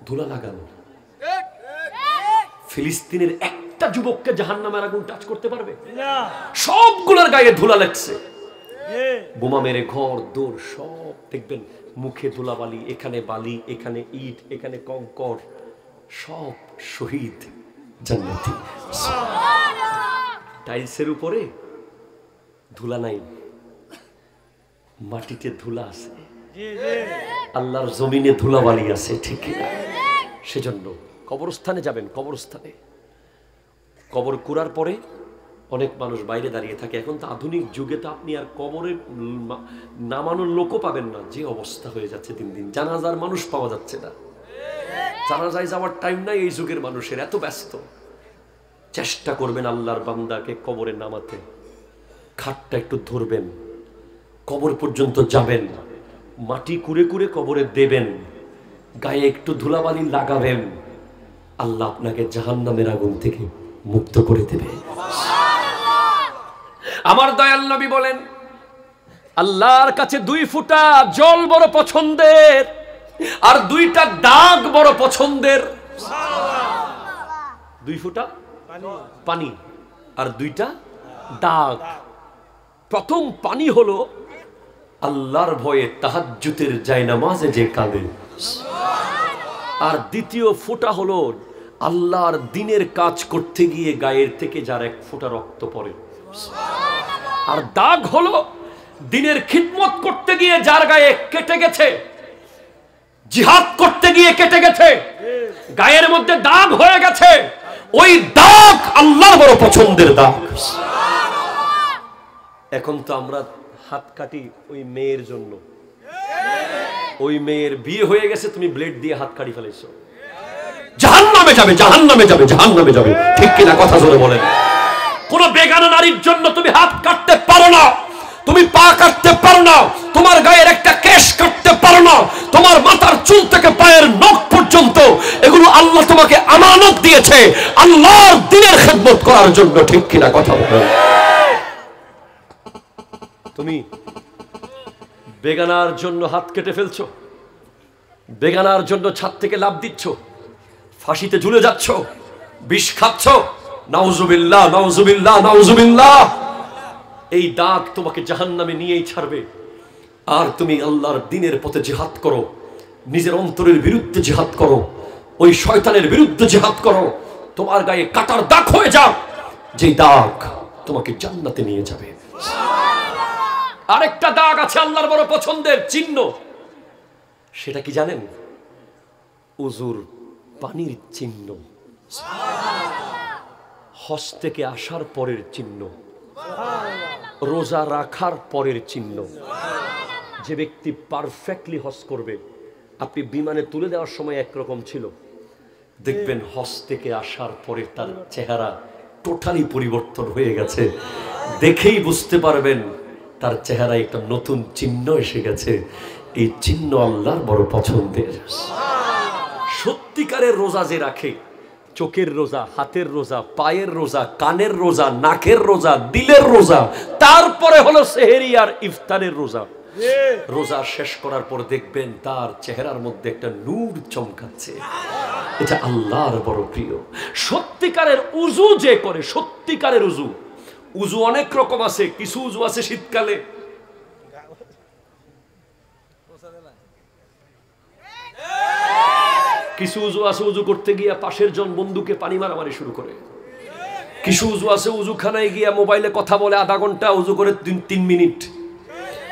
A: ধুলা লাগান। ফিলিস্তিনের একটা যুবককে জাহান্নামের আগুন টাচ করতে পারবে? সবগুলোর গায়ে ধুলা লাগছে, বোমা মেরে ঘর দৌড় সব দেখবেন মুখে ধুলাবালি, এখানে বালি, এখানে ইট, এখানে কঙ্কর, সব শহীদ জান্নাতি। টাইলসের উপরে ধুলা নাই, মাটিতে ধুলা আছে, আল্লাহর জমিনে ধুলাবালি আছে, ঠিক না? সেজন্য কবরস্থানে যাবেন, কবরস্থানে কবর কুড়ার পরে অনেক মানুষ বাইরে দাঁড়িয়ে থাকে। এখন তো আধুনিক যুগে তো আপনি আর কবরে নামানোর লোকও পাবেন না, যে অবস্থা হয়ে যাচ্ছে দিন দিন। জানাজার মানুষ পাওয়া যাচ্ছে না, জানাজায় যাওয়ার টাইম নাই এই যুগের মানুষের, এত ব্যস্ত। চেষ্টা করবেন আল্লাহর বান্দাকে কবরে নামাতে, খাটটা একটু ধরবেন, কবর পর্যন্ত যাবেন, মাটি কুড়ে কুড়ে কবরে দেবেন, গায়ে একটু ধুলাবালি লাগাবেন, আল্লাহ আপনাকে জাহান্নামের আগুন থেকে মুক্ত করে দেবে। আমার দয়াল নবী বলেন, আল্লাহর কাছে 2 ফোঁটা জল বড় পছন্দের, আর 2টা দাগ বড় পছন্দের। 2 ফোঁটা পানি আর 2টা দাগ। প্রথম পানি হলো আল্লাহর ভয়ে তাহাজ্জুদের জায়নামাজে যে কাঁদে, আর দ্বিতীয় ফোঁটা হলো আল্লাহর দ্বীনের কাজ করতে গিয়ে গায়ের থেকে যার 1 ফোঁটা রক্ত পড়ে। আর দাগ হলো দ্বীনের খিদমত করতে গিয়ে যার গায়ে কেটে গেছে, জিহাদ করতে গিয়ে কেটে গেছে, গায়ের মধ্যে দাগ হয়ে গেছে, ওই দাগ আল্লাহর বড় পছন্দের দাগ। এখন তো আমরা হাত কাটি ওই মেয়ের জন্য, ওই মেয়ের বিয়ে হয়ে গেছে, তুমি ব্লেড দিয়ে হাত কাটি ফেলেছো, জাহান্নামে যাবে, জাহান্নামে যাবে, জাহান্নামে যাবে, ঠিক কিনা? কথা জোরে বলেন। কোন বেগানা নারীর জন্য তুমি হাত কাটতে পারো না, তুমি পা কাটতে পারো না, তোমার গায়ের একটা কেশ কাটতে পারো না, তোমার মাথার চুল থেকে পায়ের নখ পর্যন্ত এগুলো আল্লাহ তোমাকে আমানত দিয়েছে আল্লাহর দ্বীনের খেদমত করার জন্য, ঠিক কিনা? কথা বলেন। তুমি বেগানার জন্য হাত কেটে ফেলছো, বেগানার জন্য ছাদ থেকে লাফ দিচ্ছ, ফাঁসিতে ঝুলে যাচ্ছ, বিষ খাচ্ছ, নাউজুবিল্লাহ, নাউজুবিল্লাহ, নাউজুবিল্লাহ। এই দাগ তোমাকে জাহান্নামে নিয়েই ছাড়বে। আর তুমি আল্লাহর দ্বীনের পথে জিহাদ করো, নিজের অন্তরের বিরুদ্ধে জিহাদ করো, ওই শয়তানের বিরুদ্ধে জিহাদ করো, তোমার গায়ে কাটার দাগ হয়ে যাক, যেই দাগ তোমাকে জান্নাতে নিয়ে যাবে। আরেকটা দাগ আছে আল্লাহর বড় পছন্দের চিহ্ন, সেটা কি জানেন? উজুর পানির চিহ্ন, হজ থেকে আসার পরের চিহ্ন, রোজা রাখার পরের চিহ্ন। যে ব্যক্তি পারফেক্টলি হজ করবে, আপনি বিমানে তুলে দেওয়ার সময় একরকম ছিল, দেখবেন হজ থেকে আসার পরে তার চেহারা টোটালি পরিবর্তন হয়ে গেছে, দেখেই বুঝতে পারবেন তার চেহারায় একটা নতুন চিহ্ন এসে গেছে। এই চিহ্ন আল্লাহর বড় পছন্দের। সত্যিকারের রোজা যে রাখে, চোখের রোজা, হাতের রোজা, পায়ের রোজা, কানের রোজা, নাকের রোজা, দিলের রোজা, তারপরে হলো সেহেরি আর ইফতারের রোজা। রোজা শেষ করার পর দেখবেন তার চেহারার মধ্যে একটা নূর চমকাচ্ছে, এটা আল্লাহর বড় প্রিয়। সত্যিকারের উজু যে করে, সত্যিকারের উজু, উজু অনেক রকম আছে, কিছু উজু আছে শীতকালে, কিছু উজু আছে উজু করতে গিয়া পাশের জন বন্ধুকে পানি মারামারি শুরু করে, কিছু উজু আছে উজুখানায় গিয়া মোবাইলে কথা বলে আধা ঘন্টা, উজু করে 3 মিনিট,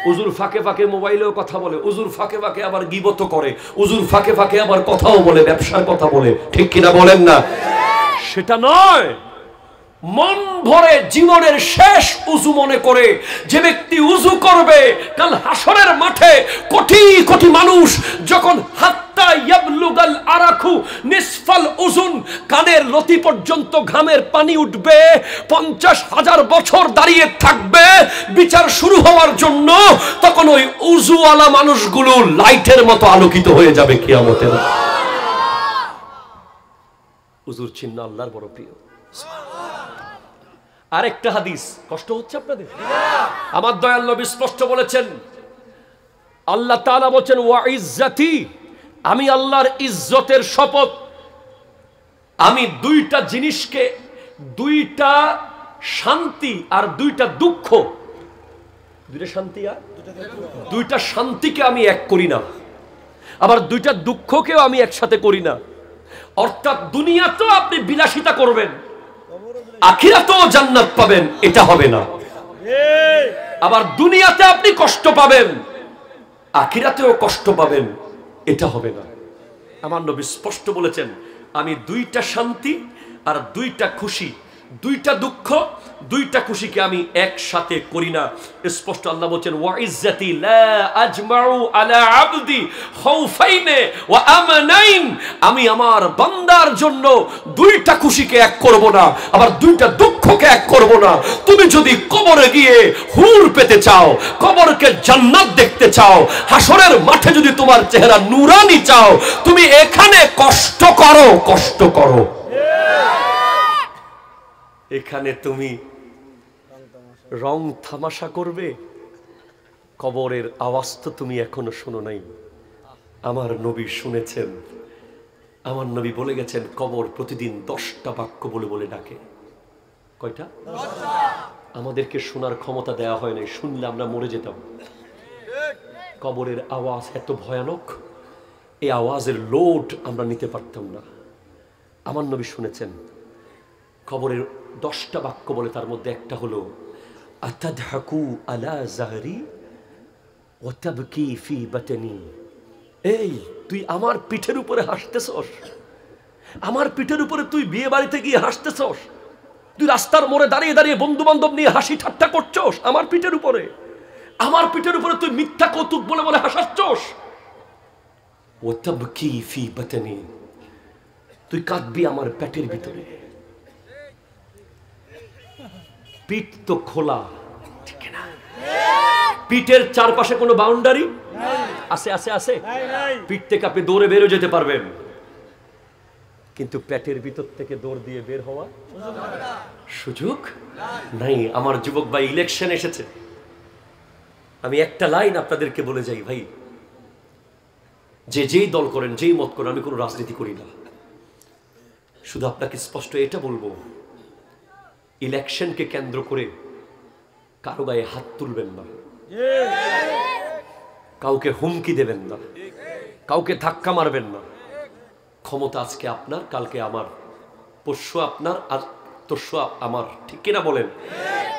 A: উজুর ফাঁকে ফাঁকে মোবাইলেও কথা বলে, উজুর ফাঁকে ফাঁকে আবার গীবত করে, উজুর ফাঁকে ফাঁকে আবার কথাও বলে, ব্যবসার কথা বলে, ঠিক কিনা বলেন না? সেটা নয়, মন ভরে জীবনের শেষ উজু মনে করে যে ব্যক্তি উজু করবে, কাল হাসরের মাঠে কোটি কোটি মানুষ যখন হাত হাত্তা ইয়াবলুগাল আরাকু নিসফাল উযুন, কানের লতি পর্যন্ত ঘামের পানি উঠবে, 50,000 বছর দাঁড়িয়ে থাকবে বিচার শুরু হওয়ার জন্য। তখন ওই উযুওয়ালা মানুষগুলো লাইটের মতো আলোকিত হয়ে যাবে কিয়ামতের। উযুর চিহ্ন আল্লাহর বড় প্রিয়। আরেকটা হাদিস, কষ্ট হচ্ছে আপনাদের? আমার দয়াল নবী স্পষ্ট বলেছেন, আল্লাহ তাআলা বলেন ওয়া ইজ্জতি, আমি আল্লাহর ইজ্জতের শপথ, আমি দুইটা জিনিসকে, দুইটা শান্তি আর দুইটা দুঃখ, দুইটা শান্তি আর দুইটা শান্তিকে আমি এক করি না, আবার দুইটা দুঃখকেও আমি একসাথে করি না। অর্থাৎ দুনিয়াতেও আপনি বিলাসিতা করবেন, আখিরাতেও জান্নাত পাবেন, এটা হবে না। আবার দুনিয়াতে আপনি কষ্ট পাবেন, আখিরাতেও কষ্ট পাবেন, এটা হবে না। আমার নবী স্পষ্ট বলেছেন, আমি দুইটা শান্তি আর দুইটা খুশি, দুইটা দুঃখ, দুইটা খুশিকে আমি একসাথে করি না। স্পষ্ট আল্লাহ বলেন ওয়া ইজ্জতি লা আজমাউ আলা আবদি খাউফাইনে ওয়া আমানাইন, আমি আমার বান্দার জন্য দুইটা খুশিকে এক করব না, আবার দুইটা দুঃখকে এক করব না। তুমি যদি কবরে গিয়ে হুর পেতে চাও, কবরকে জান্নাত দেখতে চাও, হাসরের মাঠে যদি তোমার চেহারা নূরানি চাও, তুমি এখানে কষ্ট করো, কষ্ট করো। এখানে তুমি রং তামাশা করবে, কবরের আওয়াজ তো তুমি এখনো শোনো নাই। আমার নবী শুনেছেন, আমার নবী বলে গেছেন, কবর প্রতিদিন 10টা বাক্য বলে বলে ডাকে। কয়টা? আমাদেরকে শোনার ক্ষমতা দেয়া হয় নাই, শুনলে আমরা মরে যেতাম। কবরের আওয়াজ এত ভয়ানক, এই আওয়াজের লোড আমরা নিতে পারতাম না। আমার নবী শুনেছেন, কবরের 10টা বাক্য বলে, তার মধ্যে একটা হলো আতাদহাকু আলা জাহরি ওয়া তাবকি ফি বাতনি। এই তুই আমার পিঠের উপরে হাসতেছস, আমার পিঠের উপরে তুই বিয়ে বাড়িতে গিয়ে হাসতেছস, তুই রাস্তার মোড়ে দাঁড়িয়ে দাঁড়িয়ে বন্ধু বান্ধব নিয়ে হাসি ঠাট্টা করছস আমার পিঠের উপরে, আমার পিঠের উপরে তুই মিথ্যা কৌতুক বলে বলে হাসাচ্ছস। ওয়া তাবকি ফি বাতনি, তুই কাঁদবি আমার পেটের ভিতরে। পিঠ তো খোলা, ঠিক না? পিঠের চারপাশে কোনো বাউন্ডারি আছে? আছে আছে। পিঠ থেকে আপনি দৌড়ে বেরো যেতে পারবেন, কিন্তু পেটের ভিতর থেকে দৌড় দিয়ে বের হওয়া সুযোগ নাই। আমার যুবক ভাই, ইলেকশন এসেছে, আমি একটা লাইন আপনাদেরকে বলে যাই ভাই, যে যেই দল করেন, যেই মত করেন, আমি কোনো রাজনীতি করি না, শুধু আপনাকে স্পষ্ট এটা বলবো, ইলেকশনকে কেন্দ্র করে কারো গায়ে হাত তুলবেন না, কাউকে হুমকি দেবেন না, কাউকে ধাক্কা মারবেন না। ক্ষমতা আজকে আপনার, কালকে আমার, পরশু আপনার আর তরশু আমার, ঠিক কিনা বলেন?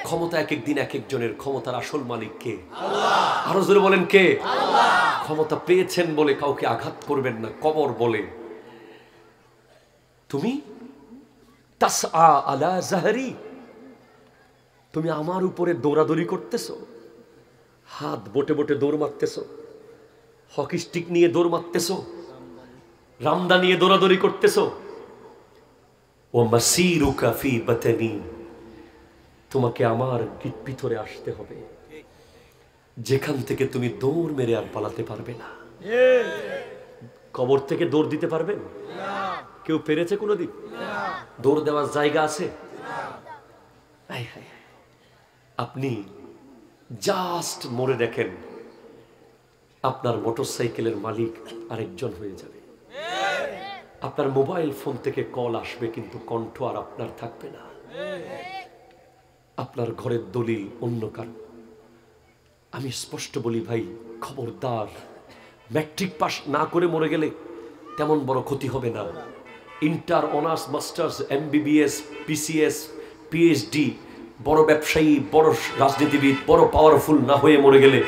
A: ক্ষমতা এক এক দিন এক একজনের, ক্ষমতার আসল মালিক কে? আরো জোরে বলেন কে? ক্ষমতা পেয়েছেন বলে কাউকে আঘাত করবেন না। কবর বলে তুমি তাসআ আলা জাহরি, তুমি আমার উপরে দৌড়াদৌড়ি করতেছো, হাত বটে বটে দৌড় মারতেছো, হকি স্টিক নিয়ে দৌড় মারতেছো, রামদা নিয়ে দৌড়াদৌড়ি করতেছো। ও মাসিরুকা ফি বাতনি, তোমাকে আমার ভিতরে আসতে হবে, যেখান থেকে তুমি দৌড় মেরে আর পালাতে পারবে না। কবর থেকে দৌড় দিতে পারবেন? কেউ পেরেছে কোনোদিন? দৌড় দেওয়ার জায়গা আছে? আপনি জাস্ট মরে দেখেন, আপনার মোটরসাইকেলের মালিক আরেকজন হয়ে যাবে, আপনার মোবাইল ফোন থেকে কল আসবে, কিন্তু কণ্ঠ আর আপনার থাকবে না, আপনার ঘরের দলিল অন্য কারো। আমি স্পষ্ট বলি ভাই, খবরদার, ম্যাট্রিক পাস না করে মরে গেলে তেমন বড় ক্ষতি হবে না। Inter, honours, masters, MBBS, PCS, PhD, বড় ব্যবসায়ী, বড় রাজনীতিবিদ, বড় পাওয়ারফুল না হয়ে মরে গেলে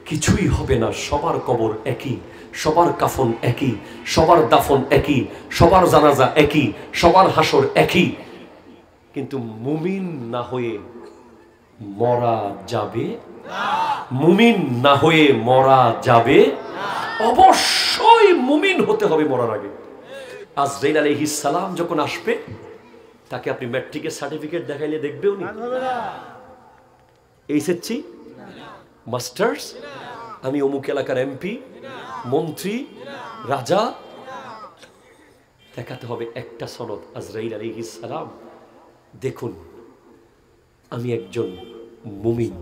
A: কিছুই হবে না। সবার কবর একই, সবার কাফন একই, সবার দাফন একই, সবার জানাজা একই, সবার হাসর একই। কিন্তু মুমিন না হয়ে মরা যাবে, মুমিন না হয়ে মরা যাবে অবশ্যই। অবশ্যই মুমিন হতে হবে মরার আগে। আজরাইল আলাইহিস সালাম যখন আসবে, তাকে আপনি ম্যাট্রিকের সার্টিফিকেট দেখাইলে দেখবেও না, এইচএসসি, মাস্টার্স, আমি অমুক এলাকার এমপি, মন্ত্রী, রাজা, দেখাতে হবে একটা সনদ। আজরাইল আলাইহিস সালাম, দেখুন আমি একজন মুমিন,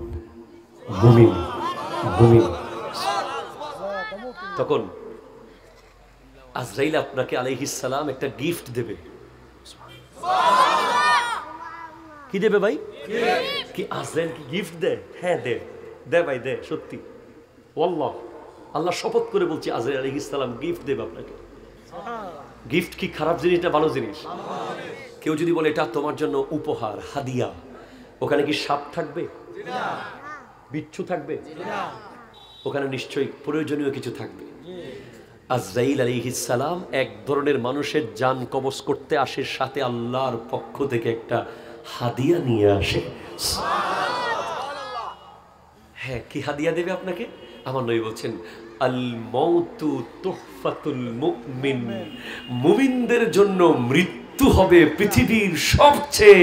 A: মুমিন, মুমিন। তখন আজরাইল আপনাকে আলাইহিস সালাম একটা গিফট দেবে। কি দেবে ভাই? কি আজরাইল কি গিফট দেয়? হ্যাঁ দে, দে ভাই দে, সত্যি ওয়াল্লাহ, আল্লাহ শপথ করে বলছি আজরাইল আলাইহিস সালাম গিফট দেবে আপনাকে। গিফট কি খারাপ জিনিস না ভালো জিনিস? কেউ যদি বলে এটা তোমার জন্য উপহার, হাদিয়া, ওখানে কি সাপ থাকবে? বিচ্ছু থাকবে? ওখানে নিশ্চয়ই প্রয়োজনীয় কিছু থাকবে। আজরাইল আলাইহিস সালাম এক ধরনের মানুষের জান কবজ করতে আসে, সাথে আল্লাহর পক্ষ থেকে একটা হাদিয়া নিয়ে আসে। হ্যাঁ, কি হাদিয়া দেবে আপনাকে? আমার নবী বলছেন আল মাউতু তুহফাতুল মুমিন, মুমিনদের জন্য মৃত্যু হবে পৃথিবীর সবচেয়ে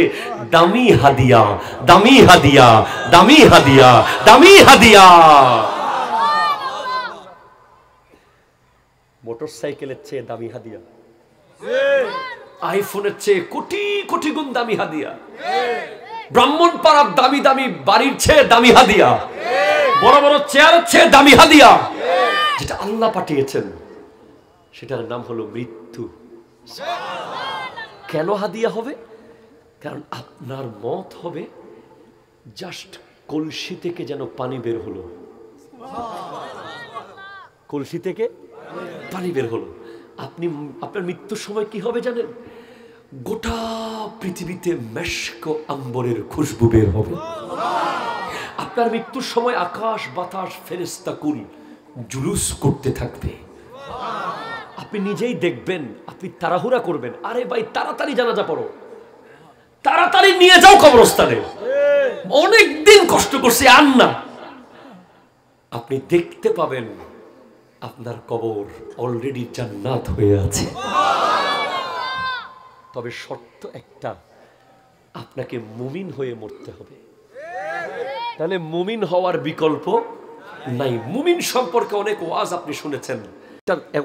A: দামি হাদিয়া, দামি হাদিয়া, দামি হাদিয়া, দামি হাদিয়া। মোটরসাইকেলের চেয়ে দামি হাদিয়া, আইফোনের চেয়ে কোটি কোটি গুণ দামি হাদিয়া, ব্রাহ্মণ পাড়ার দামি দামি বাড়ির চেয়ে দামি হাদিয়া, বড় বড় চেয়ারের চেয়ে দামি হাদিয়া, যেটা আল্লাহ পাঠিয়েছেন, সেটার নাম হলো মৃত্যু। কেন হাদিয়া হবে? কারণ আপনার মত হবে জাস্ট কলসি থেকে যেন পানি বের হলো, কলসি থেকে পানি বের হলো। আপনি আপনার মৃত্যুর সময় কি হবে জানেন? গোটা পৃথিবীতে মেশক আম্বরের খুশবু বের হবে। আপনার মৃত্যুর সময় আকাশ বাতাস ফেরেশতা কুল জুলুস করতে থাকবে। আপনি নিজেই দেখবেন, আপনি তাড়াহুড়া করবেন, আরে ভাই তাড়াতাড়ি জানাজা পড়ো, তাড়াতাড়ি নিয়ে যাও কবরস্থানে, অনেকদিন কষ্ট করছে আর না। আপনি দেখতে পাবেন আপনার কবর অলরেডি জান্নাত হয়ে আছে। তবে শর্ত একটা, আপনাকে মুমিন হয়ে মরতে হবে। তাহলে মুমিন হওয়ার বিকল্প নাই। মুমিন সম্পর্কে অনেক ওয়াজ আপনি শুনেছেন,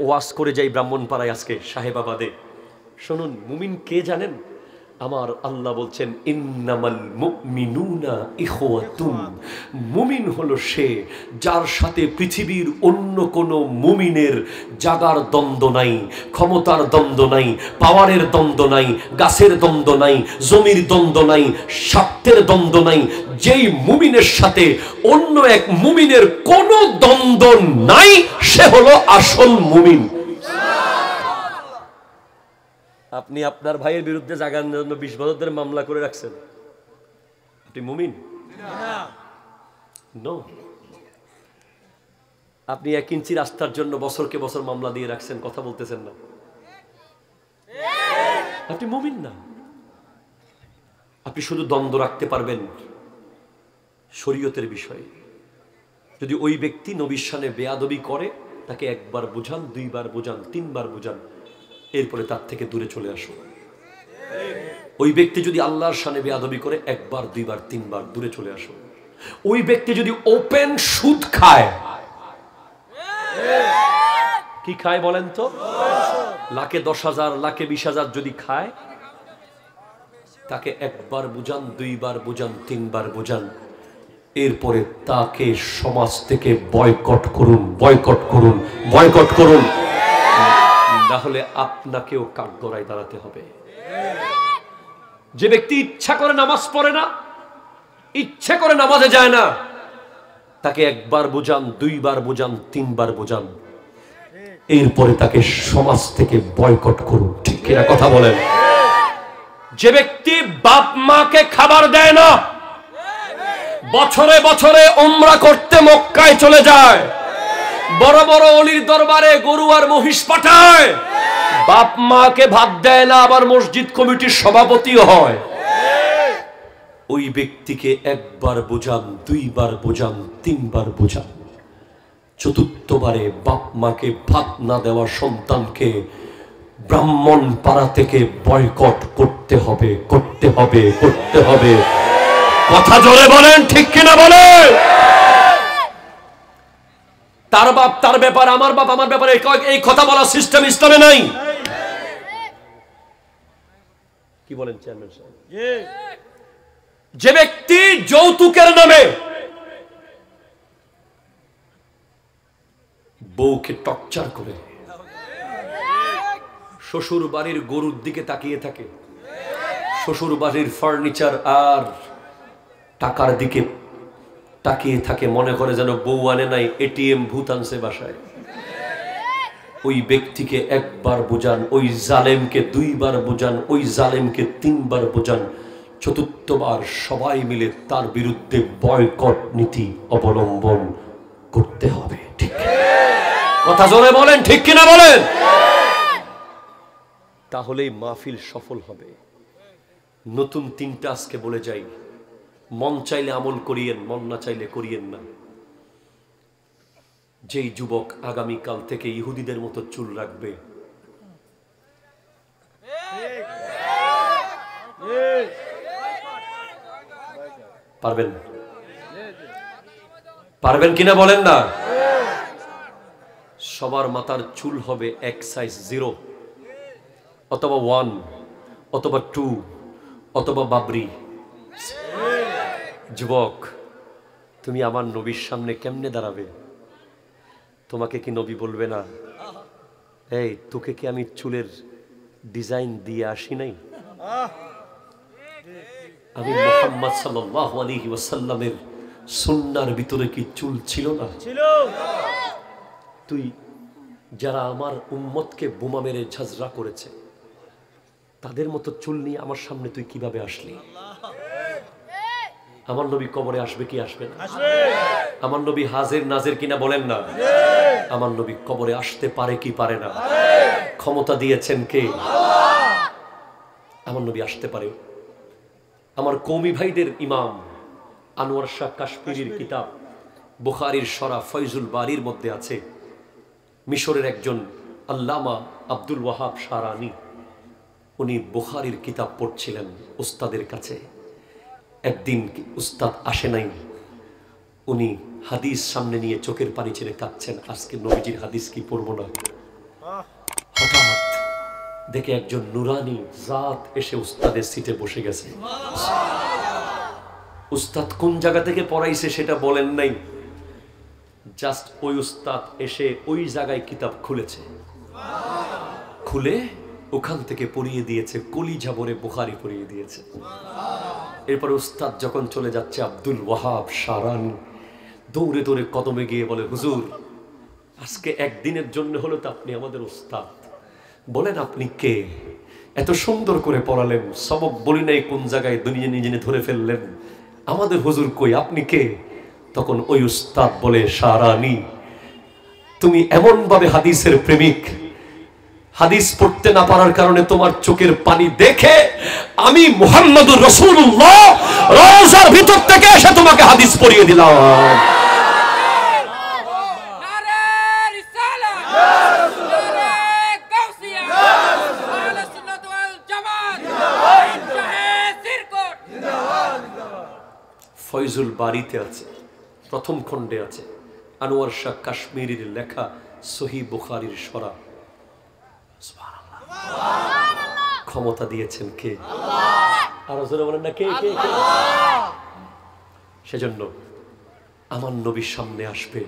A: ওয়াজ করে যাই ব্রাহ্মণপাড়ায় আজকে সাহেবাবাদে। শুনুন, মুমিন কে জানেন? আমার আল্লাহ বলছেন ইন্নামাল মুমিনুনা ইখওয়াতুন, মুমিন হলো সে যার সাথে পৃথিবীর অন্য কোনো মুমিনের জাগার দ্বন্দ্ব নাই, ক্ষমতার দ্বন্দ্ব নাই, পাওয়ারের দ্বন্দ্ব নাই, গাছের দ্বন্দ্ব নাই, জমির দ্বন্দ্ব নাই, স্বার্থের দ্বন্দ্ব নাই। যেই মুমিনের সাথে অন্য এক মুমিনের কোনো দ্বন্দ্ব নাই, সে হলো আসল মুমিন। আপনি আপনার ভাইয়ের বিরুদ্ধে জাগার জন্য 20 বছর ধরে মামলা করে রাখছেন, আপনি মুমিন? নো। আপনি 1 ইঞ্চি রাস্তার জন্য বছরকে বছর মামলা দিয়ে রাখছেন, কথা বলতেছেন না, আপনি মুমিন না। আপনি শুধু দ্বন্দ্ব রাখতে পারবেন শরীয়তের বিষয়ে। যদি ওই ব্যক্তি নবীর শানে বেয়াদবি করে, তাকে 1 বার বুঝান, 2 বার বুঝান, 3 বার বুঝান, এরপরে তার থেকে দূরে চলে আসো। ওই ব্যক্তি যদি আল্লাহর শানে বেয়াদবি করে, 1 বার 2 বার 3 বার দূরে চলে আসো। ওই ব্যক্তি যদি ওপেন সুদ খায়, কি খায় বলেন তো? লাখে 10,000, লাখে 20,000 যদি খায়, তাকে 1 বার বুঝান, 2 বার বুঝান, 3 বার বুঝান, এরপরে তাকে সমাজ থেকে বয়কট করুন, বয়কট করুন, বয়কট করুন। না হলে আপনাকেও কাঠগড়ায় দাঁড়াতে হবে। যে ব্যক্তি ইচ্ছা করে নামাজ পড়ে না, ইচ্ছে করে নামাজে যায় না, তাকে 1 বার বুঝান, 2 বার বুঝান, 3 বার বুঝান, এরপরে তাকে সমাজ থেকে বয়কট করুন। ঠিক কিনা কথা বলেন? যে ব্যক্তি বাপ মাকে খাবার দেয় না, বছরে বছরে উমরা করতে মক্কায় চলে যায়, বড় বড় অলির দরবারে গরু আর মহিষ পাঠায়, বাপ মাকে ভাত দেয় না, আবার মসজিদ কমিটির সভাপতি হয়, ওই ব্যক্তিকে 1 বার বুঝান, 2 বার বুঝান, 3 বার বুঝান। চতুর্থবারে বাপ মাকে ভাত না দেওয়া সন্তানকে ব্রাহ্মণ পাড়া থেকে বয়কট করতে হবে, করতে হবে, করতে হবে। কথা জোরে বলেন, ঠিক কিনা বলেন? তার বাপ তার ব্যাপার, আমার বাপ আমার ব্যাপারে, এই কথা বলার সিস্টেম ইসলামে নাই। কি বলেন চেয়ারম্যান সাহেব? যে ব্যক্তি যৌতুকের নামে বউকে টর্চার করে, শ্বশুর বাড়ির গরুর দিকে তাকিয়ে থাকে, শ্বশুর বাড়ির ফার্নিচার আর টাকার দিকে তাকিয়ে থাকে, মনে করে যেন বউ আনে নাই, এটিএম ভূত আনছে বাসায়, ওই ব্যক্তিকে একবার বোঝান, ওই জালেমকে দুইবার বোঝান, ওই জালেমকে তিনবার বোঝান, চতুর্থবার সবাই মিলে তার বিরুদ্ধে বয়কট নীতি অবলম্বন করতে হবে। ঠিক কথা জোরে বলেন, ঠিক কিনা বলেন? তাহলেই মাহফিল সফল হবে। নতুন তিনটা আজকে বলে যাই, মন চাইলে আমল করিয়েন, মন না চাইলে করিয়েন না। যেই যুবক আগামীকাল থেকে ইহুদিদের মতো চুল রাখবে, পারবেন? পারবেন কিনা বলেন না? সবার মাথার চুল হবে এক সাইজ 0 অথবা 1 অথবা 2 অথবা বাবরি। যুবক, তুমি আমার নবীর সামনে কেমনে দাঁড়াবে? তোমাকে কি নবী বলবে না, এই তোকে কি আমি চুলের ডিজাইন দিয়ে আসি নাই? আমি মুহাম্মদ সাল্লাল্লাহু আলাইহি ওয়াসাল্লামের সুন্নাহর ভিতরে কি চুল ছিল না? ছিল। তুই যারা আমার উম্মতকে বোমা মেরে ঝাঁঝরা করেছে, তাদের মতো চুল নিয়ে আমার সামনে তুই কিভাবে আসলি? আমার নবী কবরে আসবে কি আসবে না? আমার নবী হাজির নাজির কিনা বলেন না? আমার নবী কবরে আসতে পারে কি পারে না? ক্ষমতা দিয়েছেন কে? আমার নবী আসতে পারে। আমার কওমি ভাইদের ইমাম আনোয়ার শাহ কাশ্মীরির কিতাব বুখারীর শরা ফয়জুল বারীর মধ্যে আছে, মিশরের একজন আল্লামা আব্দুল ওয়াহাব শারানি, উনি বুখারীর কিতাব পড়ছিলেন উস্তাদের কাছে। একদিন উস্তাদ আসে নাই, উনি হাদিস সামনে নিয়ে চোখের পানি ছেড়ে কাঁদছেন, আজকে নবীজির হাদিস কি পড়বো না। হঠাৎ দেখে একজন নুরানি জাত এসে উস্তাদের সিটে বসে গেছে। উস্তাদ কোন জায়গা থেকে পড়াইছে সেটা বলেন নাই, জাস্ট ওই উস্তাদ এসে ওই জায়গায় কিতাব খুলেছে, খুলে ওখান থেকে পড়িয়ে দিয়েছে, কলিজা ভরে বুখারী পড়িয়ে দিয়েছে। এরপরে উস্তাদ যখন চলে যাচ্ছে, আব্দুল ওয়াহাব শারানি দৌড়ে দৌড়ে কদমে গিয়ে বলে, হুজুর আজকে একদিনের জন্য হলো তো আপনি আমাদের উস্তাদ, বলেন আপনি কে? এত সুন্দর করে পড়ালেন, সবক বলি নাই কোন জায়গায় দুনিয়া নিজে ধরে ফেললেন, আমাদের হুজুর কই, আপনি কে? তখন ওই উস্তাদ বলে, শারানি তুমি এমন ভাবে হাদিসের প্রেমিক, হাদিস পড়তে না পারার কারণে তোমার চোখের পানি দেখে আমি মুহাম্মদুর রাসূলুল্লাহ রওজার ভিতর থেকে এসে তোমাকে হাদিস পড়িয়ে দিলাম। ফয়জুল বারীতে আছে, প্রথম খণ্ডে আছে, আনোয়ার শাহ কাশ্মীরির লেখা সহিহ বুখারীর শরা। ক্ষমতা দিয়েছেন কে? আরো জোরে বলেন না, কে? সেজন্য আমার নবীর সামনে আসবে,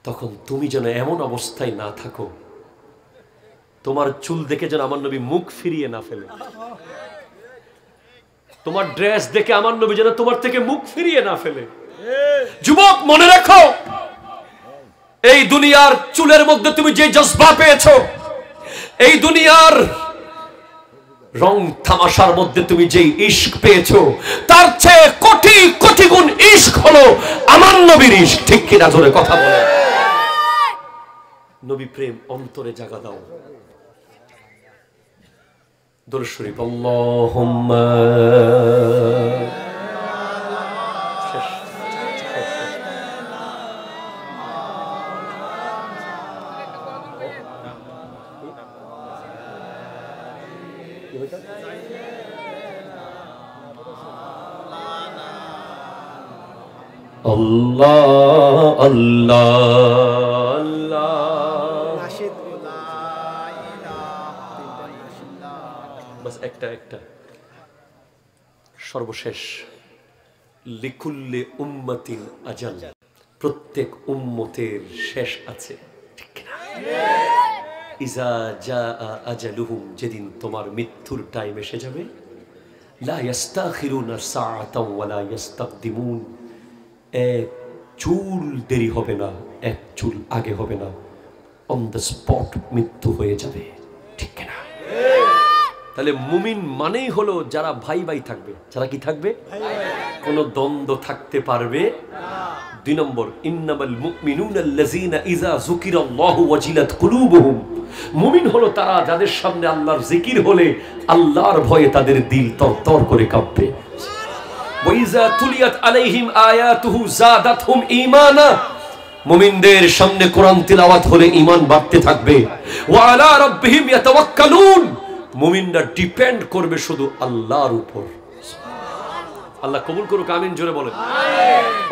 A: তখন তুমি যেন এমন অবস্থায় না থাকো, তোমার চুল দেখে যেন আমার নবী মুখ ফিরিয়ে না ফেলে, তোমার ড্রেস দেখে আমার নবী যেন তোমার থেকে মুখ ফিরিয়ে না ফেলে। যুবক মনে রাখো, এই দুনিয়ার চুলের মধ্যে তুমি যে জজবা পেয়েছো, এই দুনিয়ার রং তামাশার মধ্যে তুমি যে ইশক পেয়েছো, তার চেয়ে কোটি কোটি গুণ ইশক হলো আমার নবীর ইশক। ঠিক কিনা জোরে কথা বলে? নবী প্রেম অন্তরে জাগা দাও। দরুদ শরীফ আল্লাহুম্মা আল্লাহ আল্লাহ আল্লাহ, বাস একটা সর্বশেষ, লিকুল্লি উম্মাতিন আজাল, প্রত্যেক উম্মতের শেষ আছে, ঠিক না? ইজা জাআ আজালুহুম, যেদিন তোমার মৃত্যুর টাইম এসে যাবে, লা ইস্তাখিরুনা সাআতাও ওয়া লা ইস্তাকদিমুন, এক চুল দেরি হবে না, এক চুল আগে হবে না, অন দ্য স্পট মৃত্যু হয়ে যাবে, ঠিক না? তাহলে মুমিন মানেই হলো যারা ভাই ভাই থাকবে। যারা কি থাকবে? কোনো দ্বন্দ্ব থাকতে পারবে না। 2 নম্বর, ইন্নামাল মুমিনুনা আল্লাযীনা ইযা যুকিরাল্লাহু ওয়াজিলাত কুলুবুহুম, মুমিন হলো তারা যাদের সামনে আল্লাহর জিকির হলে আল্লাহর ভয়ে তাদের দিল তরতর করে কাঁপবে। ওয়া ইযা তুলিয়াত আলাইহিম আয়াতুহু যাদাতহুম ঈমানা, মুমিনদের সামনে কোরআন তিলাওয়াত হলে ঈমান বাড়তে থাকবে। ওয়া আলা রাব্বিহিম ইয়াতাওয়াক্কালুন, মুমিনরা ডিপেন্ড করবে শুধু আল্লাহর উপর। আল্লাহ কবুল করুক, আমিন জোরে বলেন।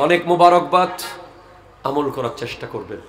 A: অনেক মোবারকবাদ, আমল করার চেষ্টা করবেন।